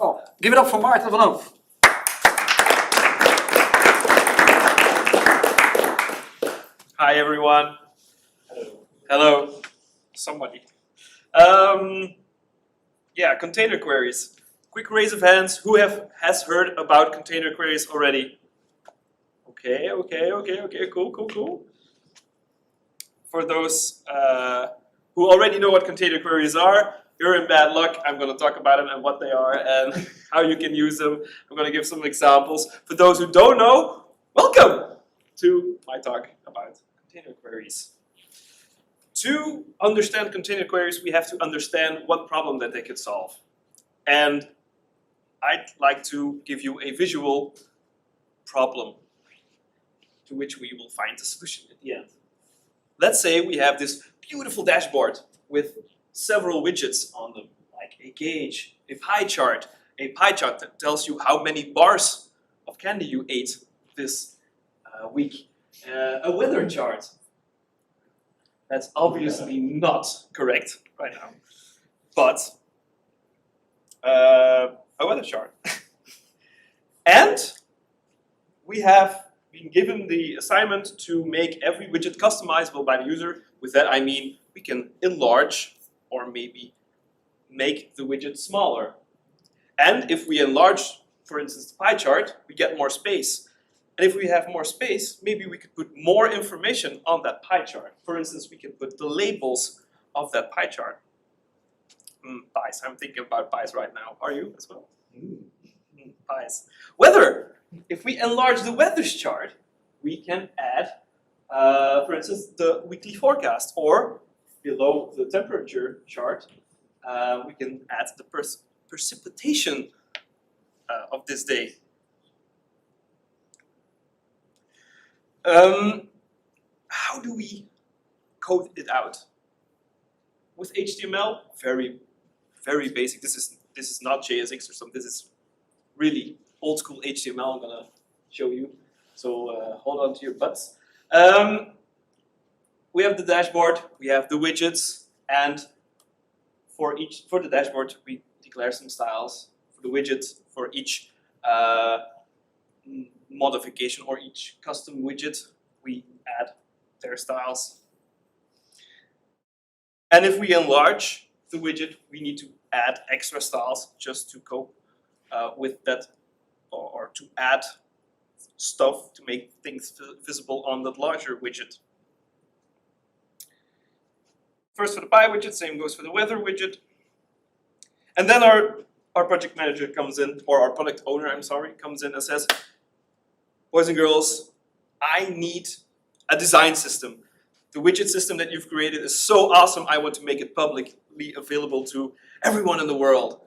A: Oh, give it up for Maarten van Hoof.
D: Hi everyone.
C: Hello.
D: Hello. Somebody. Yeah, container queries. Quick raise of hands. Who has heard about container queries already? Okay, cool. For those who already know what container queries are, you're in bad luck. I'm going to talk about them and what they are and how you can use them. I'm going to give some examples. For those who don't know, welcome to my talk about container queries. To understand container queries, we have to understand what problem that they could solve. And I'd like to give you a visual problem to which we will find a solution at the end. Let's say we have this beautiful dashboard with several widgets on them, like a gauge, a pie chart that tells you how many bars of candy you ate this week, a weather chart. That's obviously not correct right now, but a weather chart. And we have been given the assignment to make every widget customizable by the user. With that I mean we can enlarge or maybe make the widget smaller. And if we enlarge, for instance, the pie chart, we get more space. And if we have more space, maybe we could put more information on that pie chart. For instance, we can put the labels of that pie chart. Pies, I'm thinking about pies right now. Are you as well? Pies. Weather. If we enlarge the weather's chart, we can add, for instance, the weekly forecast. Or below the temperature chart, we can add the precipitation of this day. How do we code it out? With HTML, very basic. This is not JSX or something. This is really old school HTML. I'm gonna show you. So hold on to your butts. We have the dashboard. We have the widgets, and for the dashboard we declare some styles. For the widgets, for each modification or each custom widget, we add their styles. And if we enlarge the widget, we need to add extra styles just to cope with that, or to add stuff to make things visible on the larger widget. First for the pie widget, same goes for the weather widget. And then our project manager comes in, or our product owner, I'm sorry, comes in and says, boys and girls, I need a design system. The widget system that you've created is so awesome, I want to make it publicly available to everyone in the world.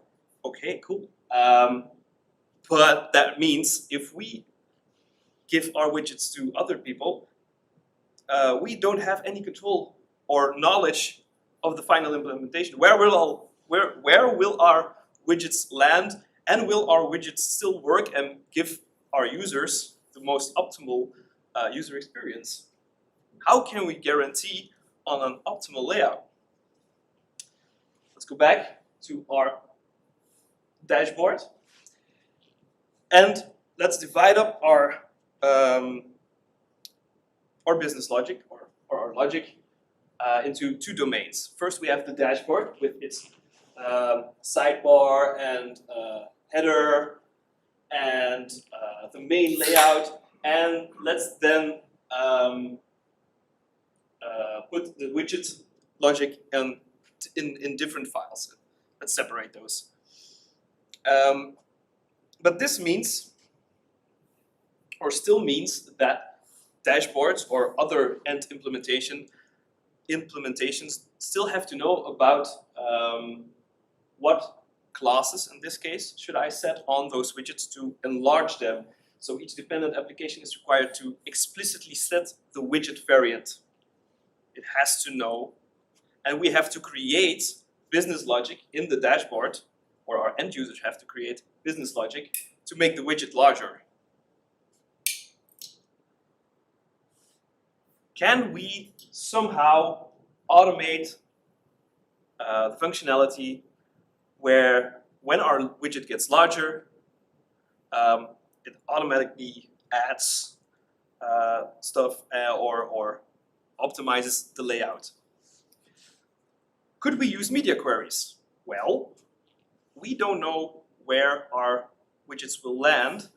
D: Okay, cool. But that means if we give our widgets to other people, we don't have any control or knowledge of the final implementation. Where will our widgets land, and will our widgets still work and give our users the most optimal user experience? How can we guarantee on an optimal layout? Let's go back to our dashboard, and let's divide up our business logic, or our logic, into two domains. First, we have the dashboard with its sidebar and header and the main layout, and let's then put the widget logic in different files. Let's separate those. But this means, or still means, that dashboards or other end implementations still have to know about what classes, in this case, should I set on those widgets to enlarge them. So each dependent application is required to explicitly set the widget variant. It has to know, and we have to create business logic in the dashboard, or our end users have to create business logic to make the widget larger. Can we somehow automate the functionality where when our widget gets larger, it automatically adds stuff or optimizes the layout? Could we use media queries? Well, we don't know where our widgets will land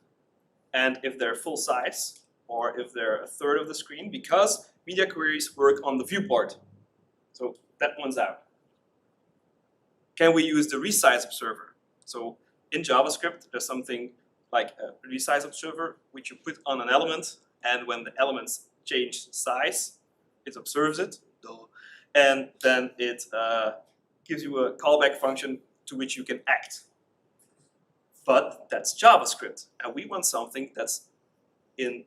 D: and if they're full size or if they're a third of the screen, because media queries work on the viewport. So that one's out. Can we use the resize observer? So in JavaScript, there's something like a resize observer, which you put on an element, and when the elements change size, it observes it, and then it gives you a callback function to which you can act. But that's JavaScript, and we want something that's in,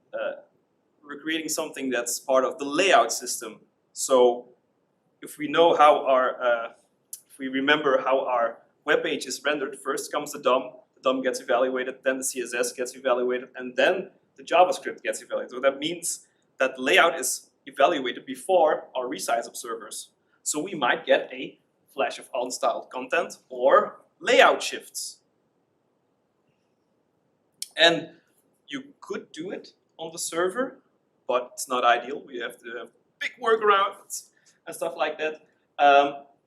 D: we're creating something that's part of the layout system. So if we know how our, if we remember how our web page is rendered, first comes the DOM gets evaluated, then the CSS gets evaluated, and then the JavaScript gets evaluated. So that means that the layout is evaluated before our resize observers. So we might get a flash of unstyled content or layout shifts. And you could do it on the server, but it's not ideal. We have to have big workarounds and stuff like that.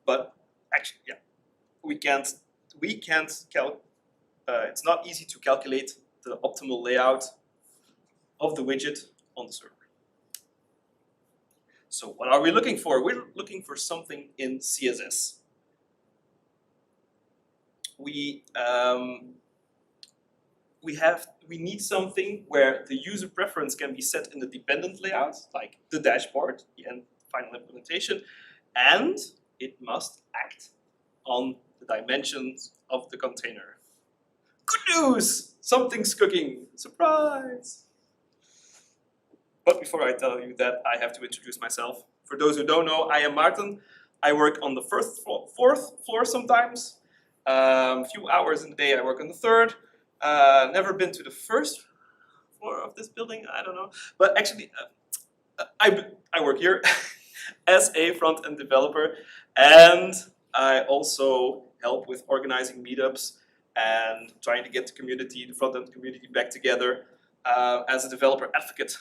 D: But actually, yeah, it's not easy to calculate the optimal layout of the widget on the server. So what are we looking for? We're looking for something in CSS. We need something where the user preference can be set in the dependent layout, like the dashboard, the end final implementation, and it must act on the dimensions of the container. Good news! Something's cooking! Surprise! But before I tell you that, I have to introduce myself. For those who don't know, I am Maarten. I work on the fourth floor sometimes. A few hours in the day I work on the third. Never been to the first floor of this building, I don't know. But actually, I work here as a front-end developer, and I also help with organizing meetups and trying to get the front-end community back together as a developer advocate.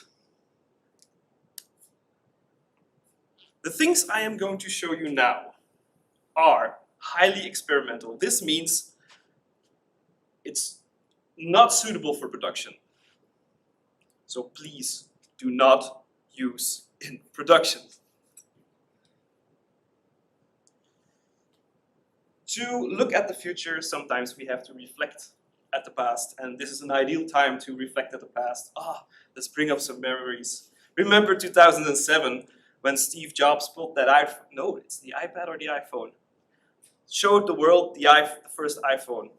D: The things I am going to show you now are highly experimental. This means it's not suitable for production. So please do not use in production. To look at the future, sometimes we have to reflect at the past, and this is an ideal time to reflect at the past. Let's bring up some memories. Remember 2007 when Steve Jobs pulled that iPhone? No, it's the iPad or the iPhone. Showed the world the first iPhone.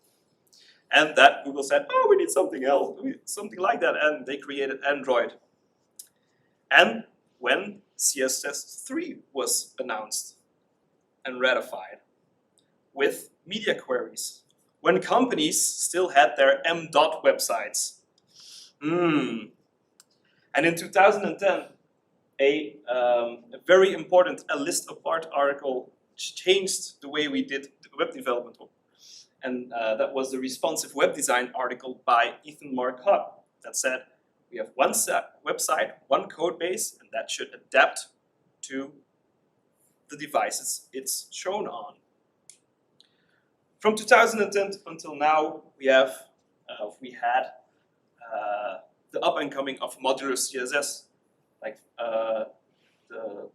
D: And that Google said, oh, we need something else, we need something like that, and they created Android. And when CSS3 was announced and ratified with media queries, when companies still had their m.dot websites. And in 2010, a very important A List Apart article changed the way we did web development. And that was the responsive web design article by Ethan Marcotte that said, we have one website, one code base, and that should adapt to the devices it's shown on. From 2010 until now, we had the up and coming of modular CSS, like the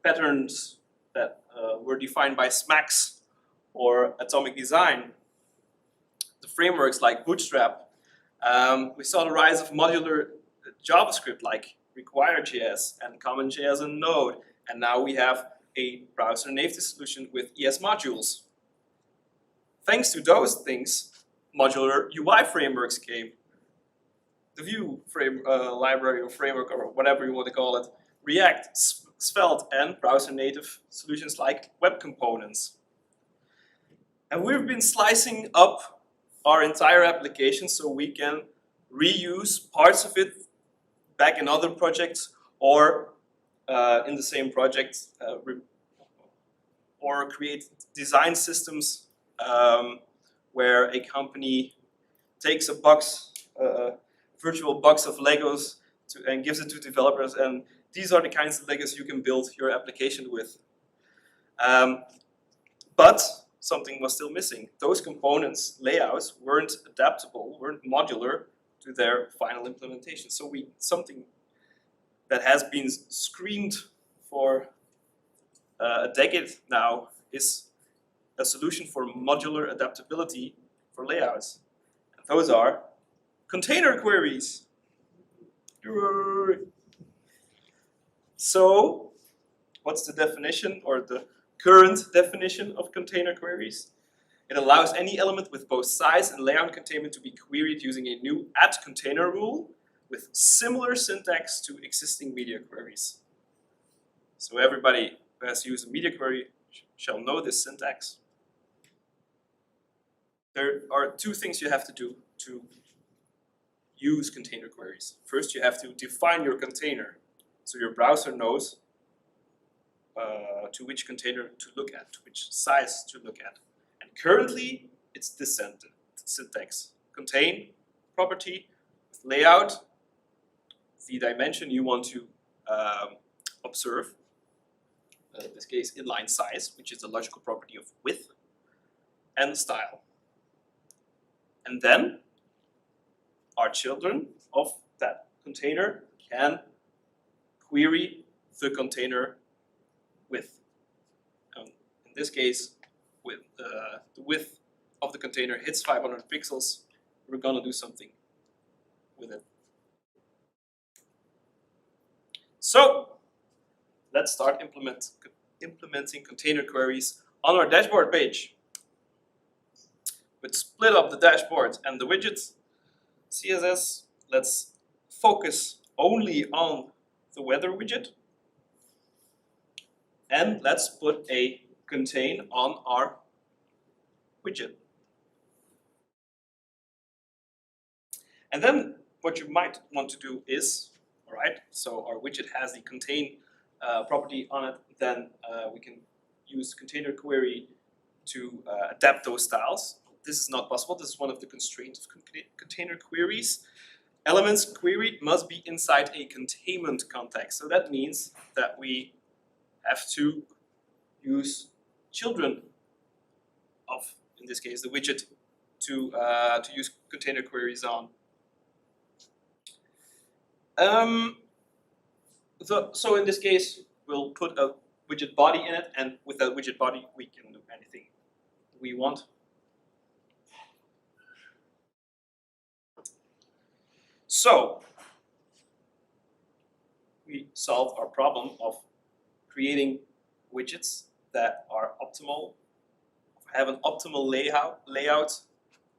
D: patterns that were defined by SMAX or Atomic Design, the frameworks like Bootstrap, We saw the rise of modular JavaScript like Require.js and Common.js and Node, and now we have a browser native solution with ES modules. Thanks to those things, modular UI frameworks came. The Vue library or framework or whatever you want to call it, React, Svelte, and browser native solutions like web components. And we've been slicing up our entire application so we can reuse parts of it back in other projects or in the same project, or create design systems where a company takes a box, virtual box of Legos and gives it to developers, and these are the kinds of Legos you can build your application with. But something was still missing. Those components, layouts, weren't adaptable, weren't modular to their final implementation. So something that has been screamed for a decade now is a solution for modular adaptability for layouts. And those are container queries. So, what's the definition or the current definition of container queries? It allows any element with both size and layout containment to be queried using a new add container rule with similar syntax to existing media queries. So everybody who has used a media query shall know this syntax. There are two things you have to do to use container queries. First, you have to define your container, so your browser knows to which container to look at, to which size to look at. And currently, it's this syntax. Contain property with layout, the dimension you want to observe, in this case inline size, which is the logical property of width, and style. And then our children of that container can query the container width. In this case, with the width of the container hits 500 pixels, we're gonna do something with it. So let's start implementing container queries on our dashboard page. Let's split up the dashboard and the widgets. CSS, let's focus only on the weather widget. And let's put a contain on our widget. And then what you might want to do is, all right, so our widget has the contain property on it, then we can use container query to adapt those styles. This is not possible. This is one of the constraints of container queries. Elements queried must be inside a containment context. So that means that we have to use children of, in this case, the widget to use container queries on. So in this case, we'll put a widget body in it, and with that widget body, we can do anything we want. So we solved our problem of creating widgets that are optimal, have an optimal layout,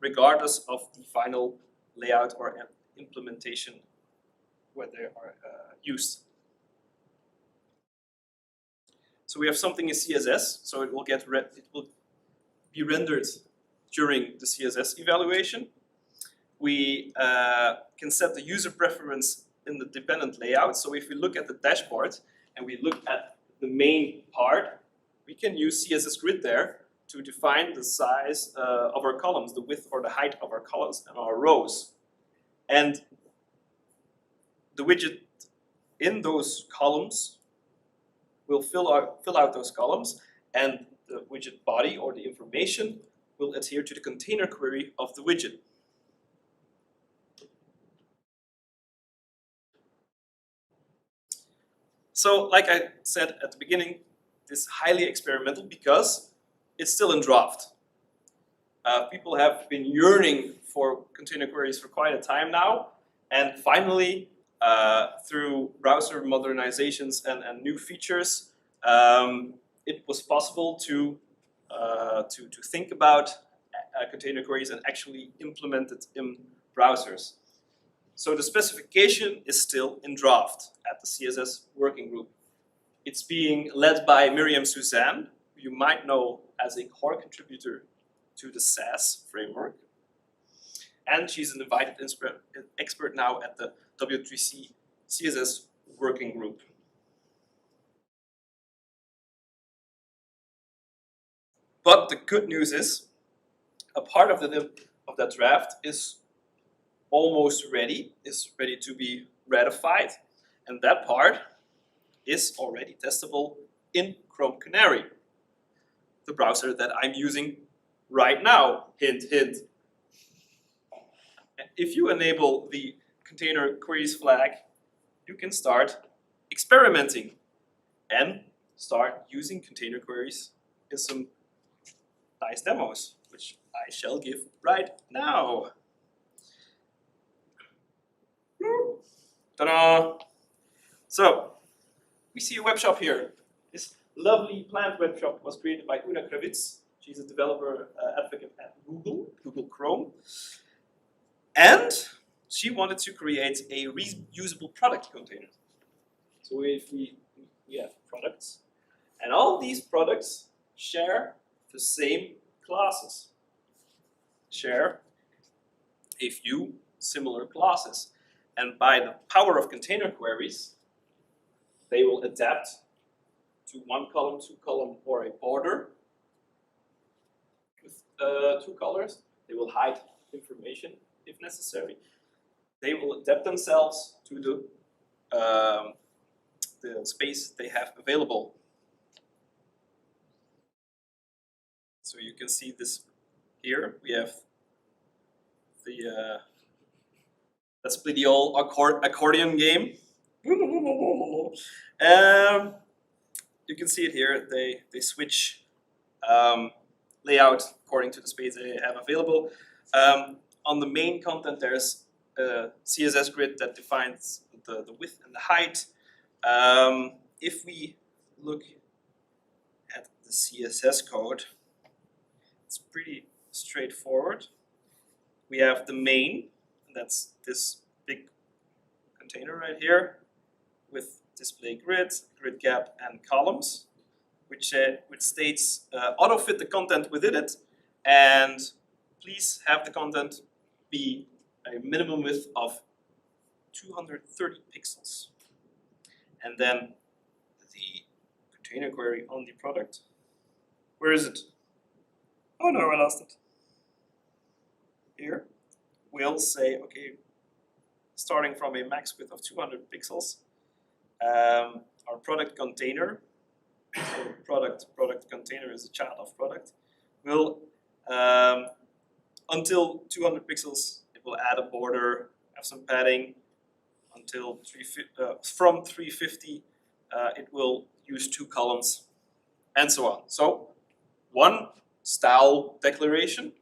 D: regardless of the final layout or implementation where they are used. So we have something in CSS, so it will be rendered during the CSS evaluation. We can set the user preference in the dependent layout. So if we look at the dashboard and we look at the main part, we can use CSS grid there to define the size of our columns, the width or the height of our columns and our rows. And the widget in those columns will fill out those columns, and the widget body or the information will adhere to the container query of the widget. So, like I said at the beginning, this is highly experimental because it's still in draft. People have been yearning for container queries for quite a time now, and finally, through browser modernizations and new features, it was possible to think about container queries and actually implement it in browsers. So the specification is still in draft at the CSS working group. It's being led by Miriam Suzanne, who you might know as a core contributor to the SAS framework. And she's an invited expert now at the W3C CSS working group. But the good news is, a part of that draft is almost ready, is ready to be ratified, and that part is already testable in Chrome Canary, the browser that I'm using right now. Hint, hint. If you enable the container queries flag, you can start experimenting and start using container queries in some nice demos, which I shall give right now. Ta-da! So, we see a web shop here. This lovely plant web shop was created by Una Kravitz. She's a developer advocate at Google Chrome. And she wanted to create a reusable product container. So if we have products, and all these products share the same classes, share a few similar classes. And by the power of container queries, they will adapt to one column, two column, or a border with two colors. They will hide information if necessary. They will adapt themselves to the space they have available. So you can see this here. We have the let's play the old accordion game. You can see it here. They switch layout according to the space they have available. On the main content, there's a CSS grid that defines the width and the height. If we look at the CSS code, it's pretty straightforward. We have the main, that's this big container right here with display grid, grid gap, and columns, which states auto-fit the content within it, and please have the content be a minimum width of 230 pixels. And then the container query on the product. Where is it? Oh no, I lost it. Here, we'll say, okay, starting from a max width of 200 pixels, our product container, so product container is a child of product, will, until 200 pixels, it will add a border, have some padding. Until from 350, it will use two columns, and so on. So, one style declaration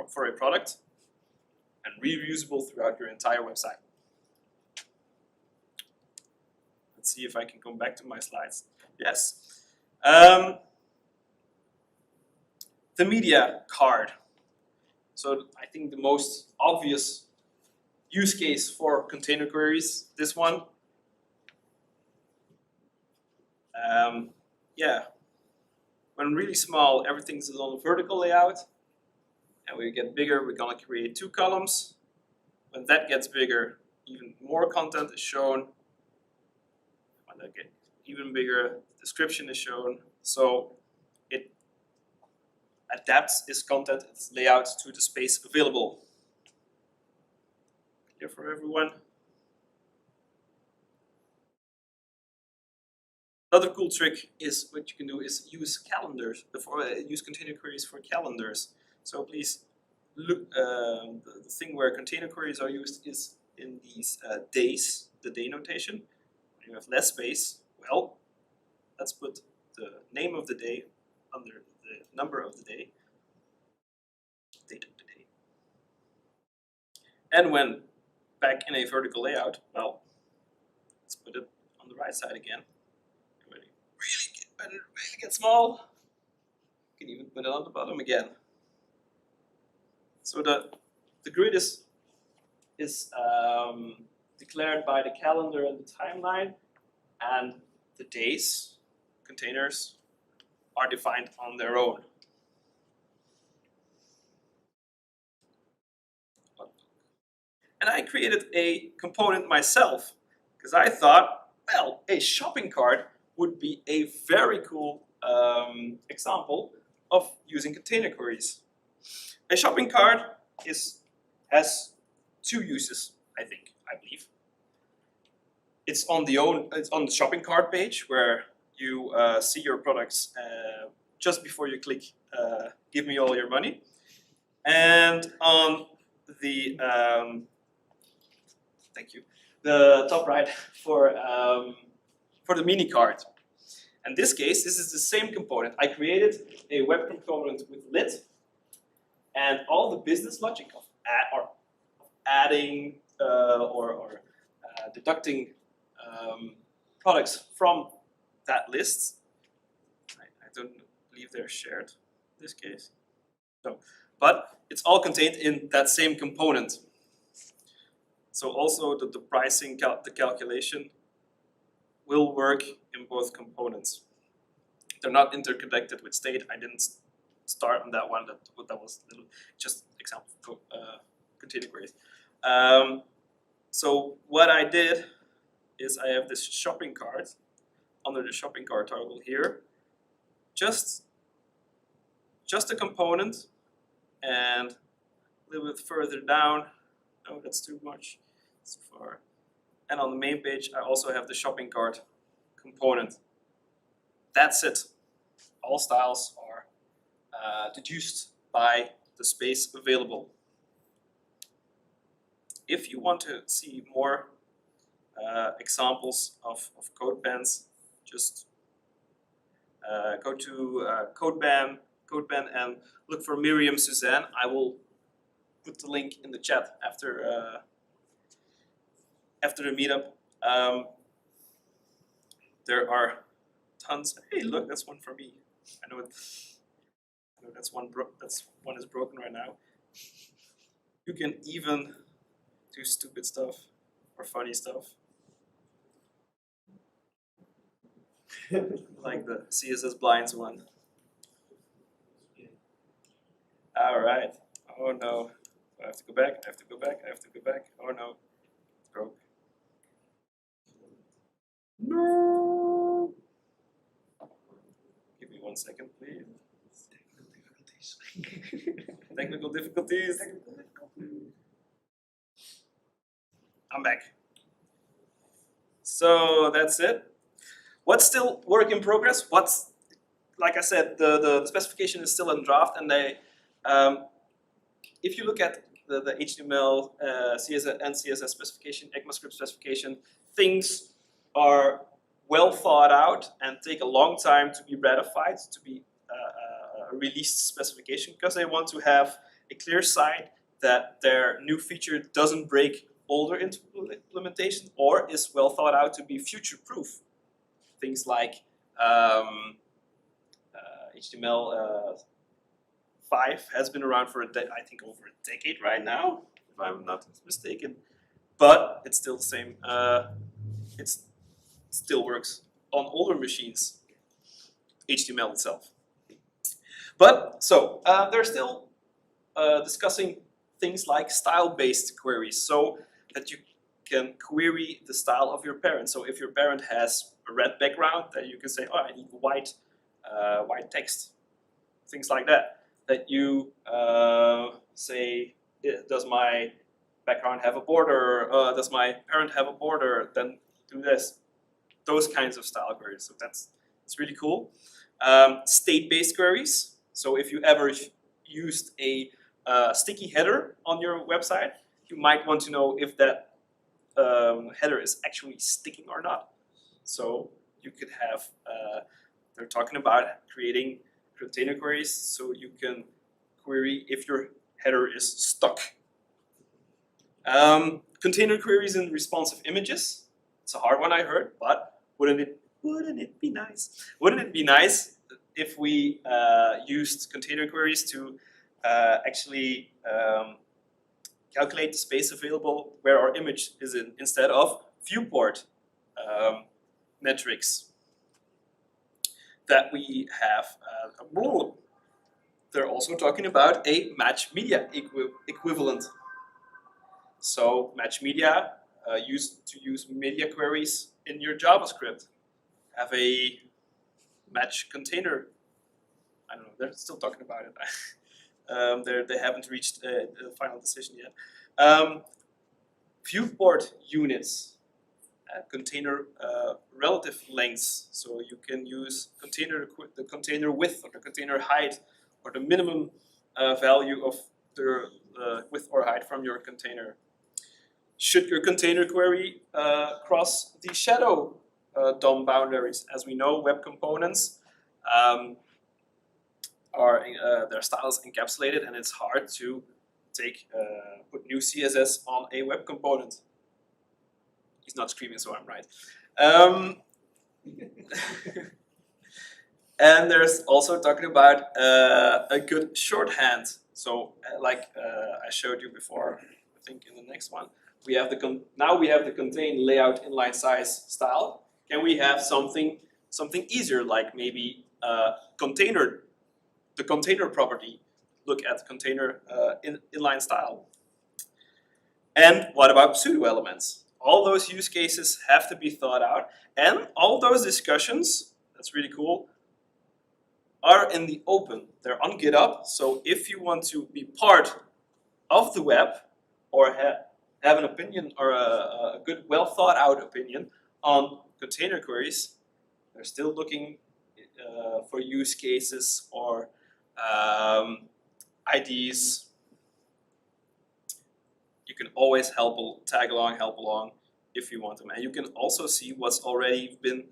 D: for a product, and reusable throughout your entire website. Let's see if I can come back to my slides. Yes. The media card. So I think the most obvious use case for container queries, this one. Yeah, when really small, everything's on a vertical layout. And we get bigger, we're gonna create two columns. When that gets bigger, even more content is shown. When that gets even bigger, the description is shown. So it adapts its content, its layout to the space available. Clear for everyone? Another cool trick is what you can do is use calendars, use container queries for calendars. So please look, the thing where container queries are used is in these days, the day notation. When you have less space, well, let's put the name of the day under the number of the day. And when back in a vertical layout, well, let's put it on the right side again. When it really gets small, you can even put it on the bottom again. So the grid is declared by the calendar and the timeline, and the days, containers, are defined on their own. And I created a component myself because I thought, well, a shopping cart would be a very cool example of using container queries. A shopping cart has two uses, I believe. It's on the shopping cart page where you see your products just before you click "Give me all your money," and on the the top right for the mini cart. In this case, this is the same component. I created a web component with lit, and all the business logic of adding or deducting products from that list. I don't believe they're shared in this case. No, but it's all contained in that same component. So also the pricing, the calculation will work in both components. They're not interconnected with state. I didn't start on that one. That was a little just example for container queries. So what I did is I have this shopping cart under the shopping cart toggle here. Just a component, and a little bit further down. No, that's too much. So far. And on the main page, I also have the shopping cart component. That's it. All styles are deduced by the space available. If you want to see more examples of CodePens, just go to CodePen and look for Miriam Suzanne. I will put the link in the chat after the meetup. There are tons. Hey, look, that's one for me. I know that's one. That's one is broken right now. You can even do stupid stuff or funny stuff, like the CSS blinds one. All right. Oh no. I have to go back. I have to go back. I have to go back. Oh no. It's broke. No. Give me 1 second, please. Technical difficulties. I'm back. So that's it. What's still work in progress? Like I said, the specification is still in draft, and they, if you look at the HTML, CSS, and CSS specification, ECMAScript specification, things are well thought out and take a long time to be ratified, to be a released specification, because they want to have a clear sign that their new feature doesn't break older implementation or is well thought out to be future-proof. Things like HTML 5 has been around for I think over a decade right now, if I'm not mistaken, but it's still the same. It still works on older machines, HTML itself. But so they're still discussing things like style-based queries, so that you can query the style of your parent. So if your parent has a red background, then you can say, oh, I need white text, things like that. That you say, does my background have a border? Does my parent have a border? Then do this. Those kinds of style queries. So that's really cool. State-based queries. So if you ever used a sticky header on your website, you might want to know if that header is actually sticking or not. So you could have, they're talking about creating container queries so you can query if your header is stuck. Container queries and responsive images. It's a hard one, I heard, but wouldn't it be nice? Wouldn't it be nice if we used container queries to actually calculate the space available where our image is in, instead of viewport metrics that we have. They're also talking about a match media equivalent. So match media, use media queries in your JavaScript. Have a match container. I don't know, they're still talking about it. They haven't reached the final decision yet. Viewport units, container relative lengths. So you can use the container width or the container height or the minimum value of the width or height from your container. Should your container query cross the shadow DOM boundaries? As we know, web components are their style is encapsulated, and it's hard to put new CSS on a web component. He's not screaming, so I'm right. And there's also talking about a good shorthand. So, like I showed you before, I think in the next one, we have now we have the contain layout inline size style. Can we have something easier, like maybe the container property? Look at container inline style. And what about pseudo elements? All those use cases have to be thought out, and all those discussions, that's really cool, are in the open. They're on GitHub, so if you want to be part of the web or have an opinion or a good, well thought out opinion on container queries, they're still looking for use cases or IDs. You can always tag along, help along if you want them. And you can also see what's already been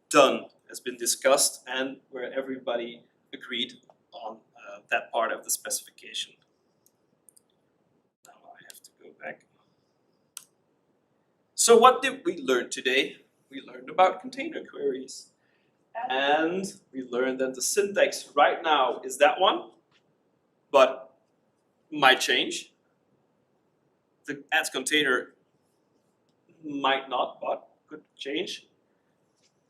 D: done, has been discussed, and where everybody agreed on that part of the specification. Now I have to go back. So what did we learn today? We learned about container queries. And we learned that the syntax right now is that one, but might change. The adds container might not, but could change.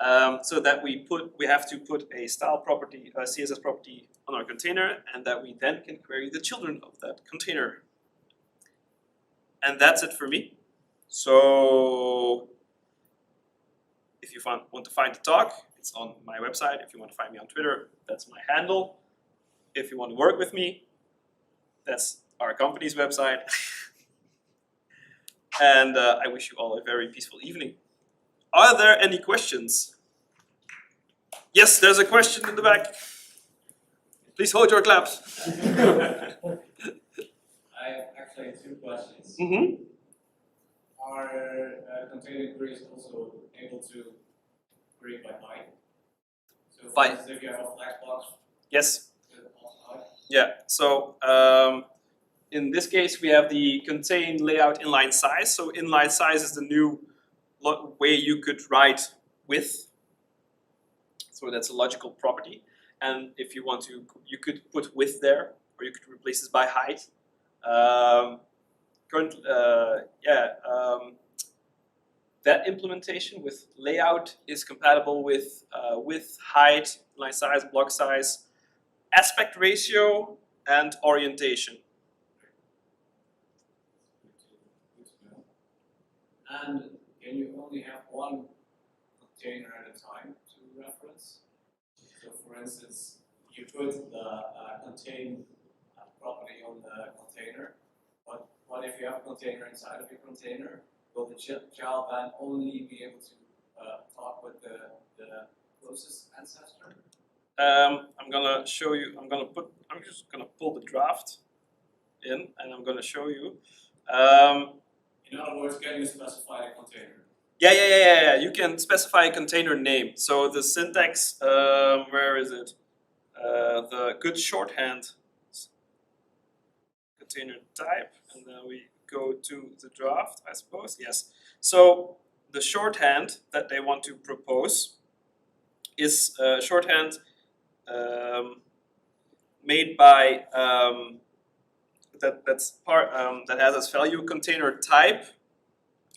D: So that we have to put a style property, a CSS property on our container, and that we then can query the children of that container. And that's it for me. So if you want to find the talk, it's on my website. If you want to find me on Twitter, that's my handle. If you want to work with me, that's our company's website. And I wish you all a very peaceful evening. Are there any questions? Yes, there's a question in the back. Please hold your claps.
E: I have actually two questions.
D: Mm-hmm.
E: Are container queries also able to query by height? So for instance, if you have a flex box,
D: Yes.
E: height?
D: Yeah. So in this case, we have the contain layout inline size. So inline size is the new way you could write width. So that's a logical property. And if you want to, you could put width there, or you could replace this by height. That implementation with layout is compatible with width, height, line size, block size, aspect ratio, and orientation.
E: Good to know. And can you only have one container at a time to reference? So for instance, you put the contain property on the container, but what if you have a container inside of your container? Will the child then only be able to talk with the closest ancestor?
D: I'm gonna show you. I'm just gonna pull the draft in, and I'm gonna show you.
E: In other words, can you specify a container?
D: Yeah. You can specify a container name. So the syntax, where is it? The good shorthand container type, and then we go to the draft, I suppose. Yes. So the shorthand that they want to propose is shorthand made by that has as value container type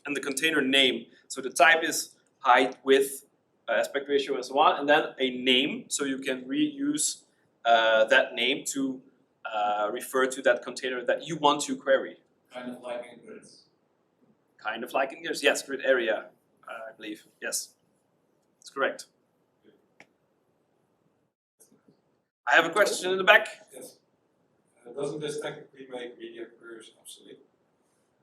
D: and the container name. So the type is height, width, aspect ratio, and so on, and then a name, so you can reuse that name to refer to that container that you want to query.
E: Kind of like in grids.
D: Kind of like in grids, yes, grid area, I believe, yes, that's correct. I have a question in the back.
B: Yes. Doesn't this technically make media queries obsolete?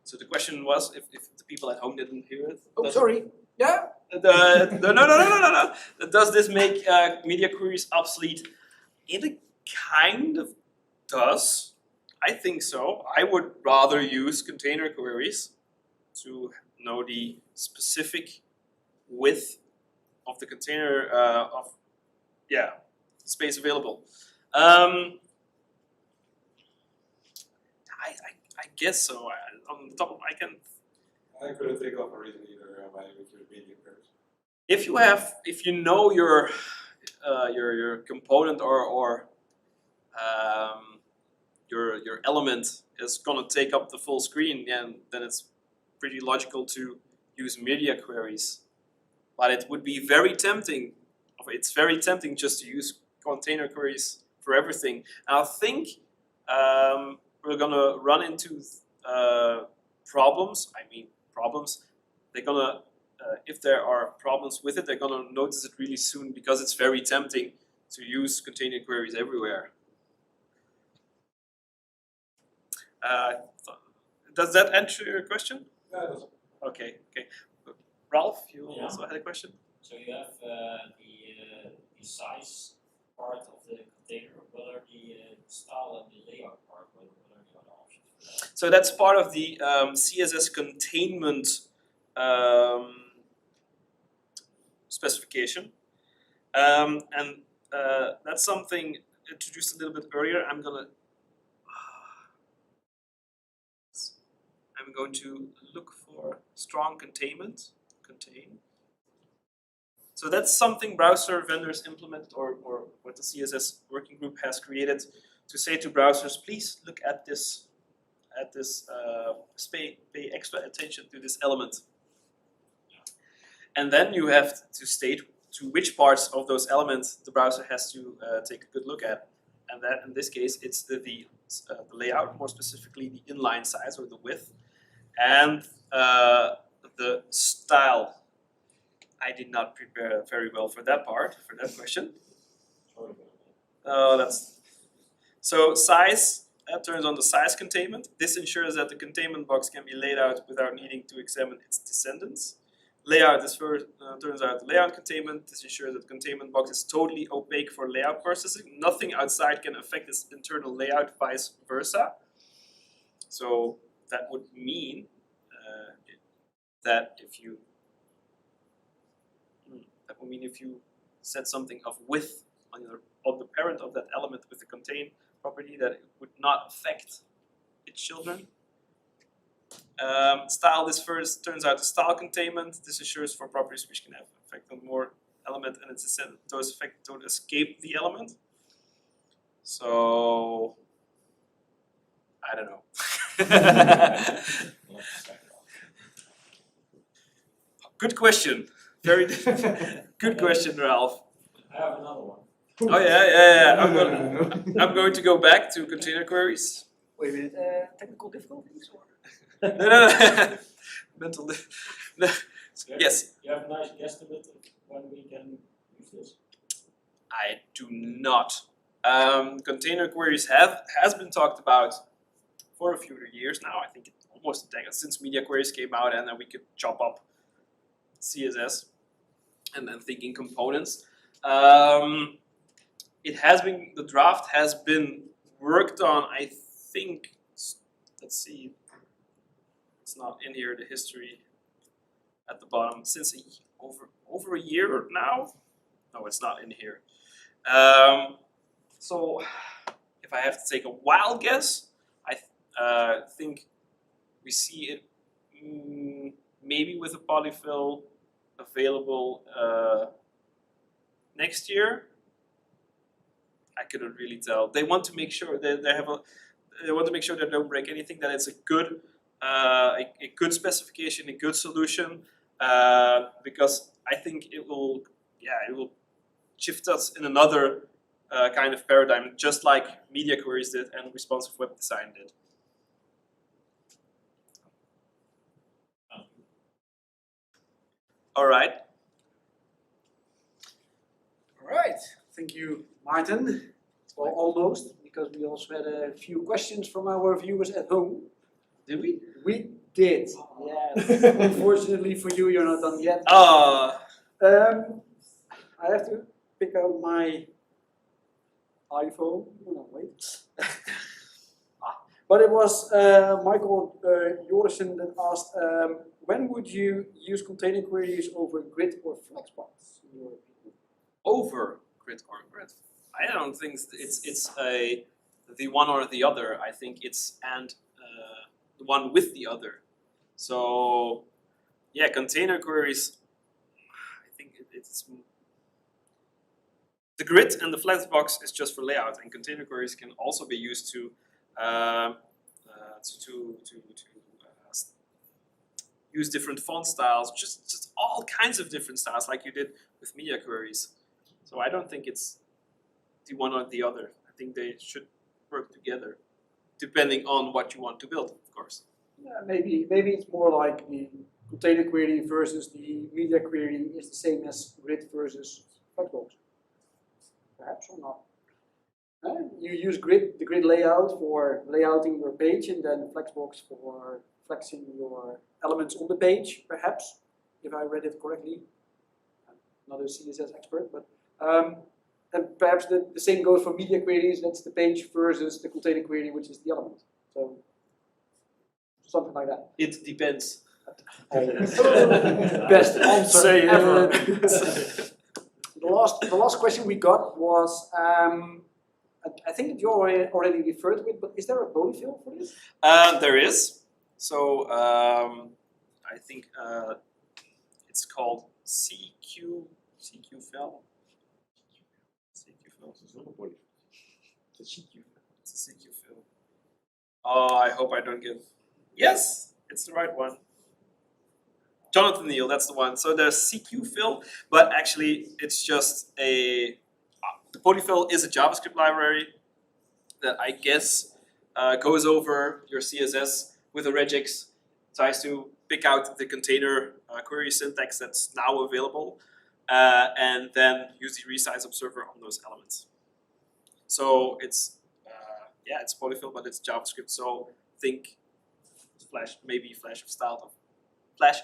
D: So the question was, if the people at home didn't hear it.
A: Oh, sorry. Yeah.
D: No. Does this make media queries obsolete? It kind of does. I think so. I would rather use container queries to know the specific width of the container space available. I guess so. On the top of
B: I couldn't think of a reason either why you would use media queries.
D: if you know your component or your element is gonna take up the full screen, then it's pretty logical to use media queries. But it would be very tempting. It's very tempting just to use container queries for everything. And I think we're gonna run into problems. I mean problems. They're gonna if there are problems with it, they're gonna notice it really soon because it's very tempting to use container queries everywhere. Does that answer your question?
B: Yeah, it does.
D: Okay. Ralph, you
C: Yeah.
D: also had a question?
F: So you have the size part of the container. What are the style and the layout part? What are the other options for that?
D: So that's part of the CSS containment specification, and that's something introduced a little bit earlier. I'm going to look for strong containment. Contain. So that's something browser vendors implemented, or what the CSS working group has created to say to browsers, please look at this, pay extra attention to this element. And then you have to state to which parts of those elements the browser has to take a good look at. And that, in this case, it's the layout, more specifically the inline size or the width, and the style. I did not prepare very well for that part, for that question. So size, that turns on the size containment. This ensures that the containment box can be laid out without needing to examine its descendants. Layout, this turns out the layout containment. This ensures that the containment box is totally opaque for layout processing. Nothing outside can affect its internal layout, vice versa. So that would mean that if you set something of width on the parent of that element with the contain property, that it would not affect its children. Style, this first turns out the style containment. This ensures for properties which can have effect on more element and its descendant, those effects don't escape the element. So I don't know. Good question. Very good question, Ralph.
F: I have another one.
D: Oh yeah. I'm going to go back to container queries.
A: Wait a minute. Technical difficulties? Or?
D: No. Mental. No. Yes.
F: You have a nice guesstimate of when we can use this?
D: I do not. Container queries has been talked about for a few years now. I think almost a decade since media queries came out, and then we could chop up CSS and then thinking components. It has been, the draft has been worked on, I think, let's see, it's not in here, the history at the bottom, since over a year now? No, it's not in here. So if I have to take a wild guess, think we see it maybe with a polyfill available next year. I couldn't really tell. They want to make sure that they want to make sure they don't break anything. That it's a good specification, a good solution, because I think it will shift us in another kind of paradigm, just like media queries did and responsive web design did. All right.
A: All right, thank you, Maarten. Well, almost, because we also had a few questions from our viewers at home.
D: Did we?
A: We did, yes. Unfortunately for you, you're not done yet.
D: Ah.
A: I have to pick out my iPhone. No, wait. But it was Michael Jorgensen that asked, when would you use container queries over grid or flexbox? In your opinion?
D: Over grid or grid? I don't think it's the one or the other. I think it's the one with the other. So yeah, container queries. I think it's the grid and the flexbox is just for layout, and container queries can also be used to use different font styles, just all kinds of different styles, like you did with media queries. So I don't think it's the one or the other. I think they should work together, depending on what you want to build, of course.
A: Yeah, maybe it's more like the container query versus the media query is the same as grid versus flexbox. Perhaps or not. You use the grid layout for layouting your page, and then flexbox for flexing your elements on the page, perhaps, if I read it correctly. I'm not a CSS expert, but and perhaps the same goes for media queries. That's the page versus the container query, which is the element. So something like that.
D: It depends.
A: Best answer
D: Say
A: ever.
D: it.
A: The last question we got was, I think you already referred to it, but is there a polyfill for this?
D: There is. So I think it's called CQ fill. It's not a polyfill. It's a CQ fill. It's a CQ fill. Oh, I hope I don't get. Yes, it's the right one. Jonathan Neal, that's the one. So there's CQ fill, but actually it's just the polyfill is a JavaScript library that I guess goes over your CSS with a regex, tries to pick out the container query syntax that's now available, and then use the resize observer on those elements. So it's it's polyfill, but it's JavaScript. So think Flash, maybe Flash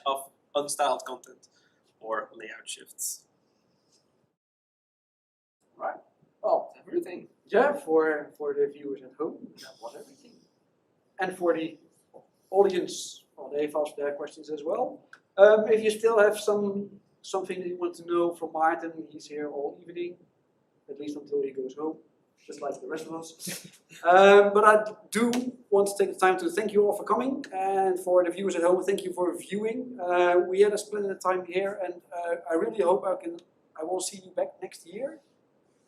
D: of unstyled content or layout shifts.
A: Right. Well,
D: Everything.
A: yeah, for the viewers at home, that was everything. And for the audience, well, they've asked their questions as well. If you still have something that you want to know from Maarten, he's here all evening, at least until he goes home, just like the rest of us. But I do want to take the time to thank you all for coming, and for the viewers at home, thank you for viewing. We had a splendid time here, and I really hope I will see you back next year.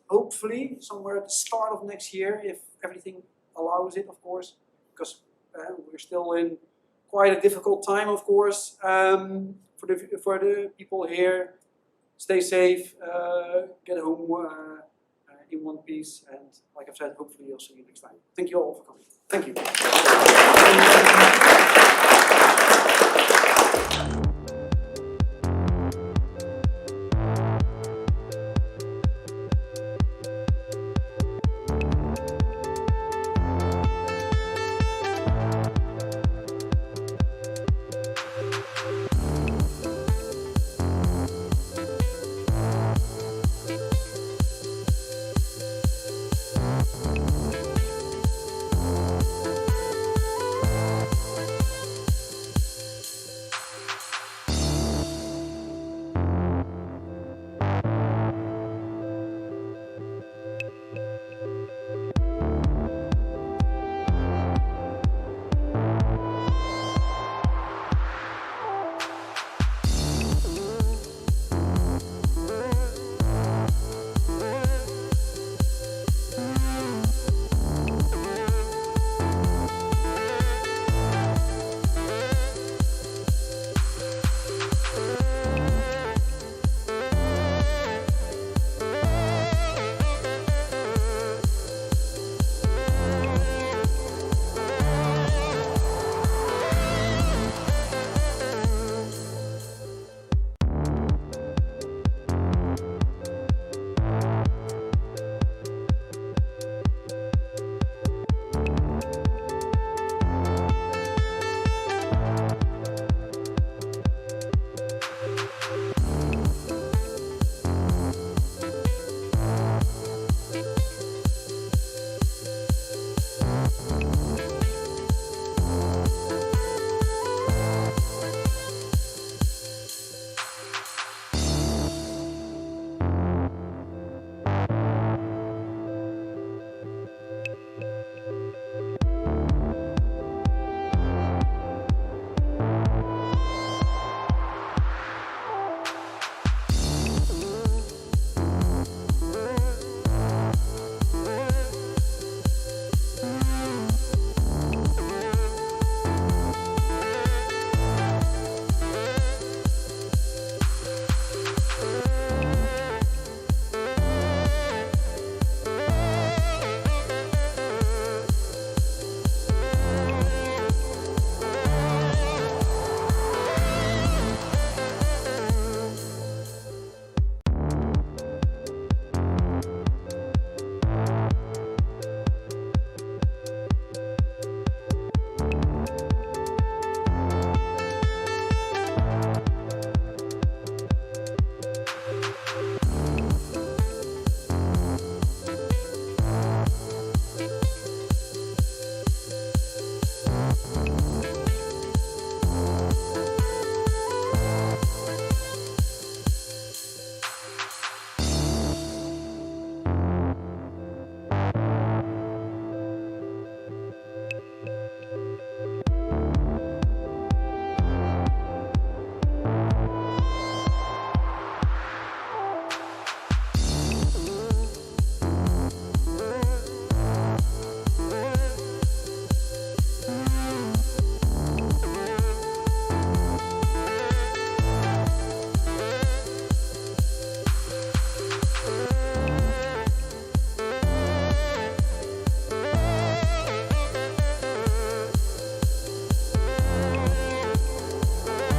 A: Hopefully, somewhere at the start of next year, if everything allows it, of course, because we're still in quite a difficult time, of course. For the people here, stay safe, get home in one piece, and like I've said, hopefully I'll see you next time. Thank you all for coming. Thank you.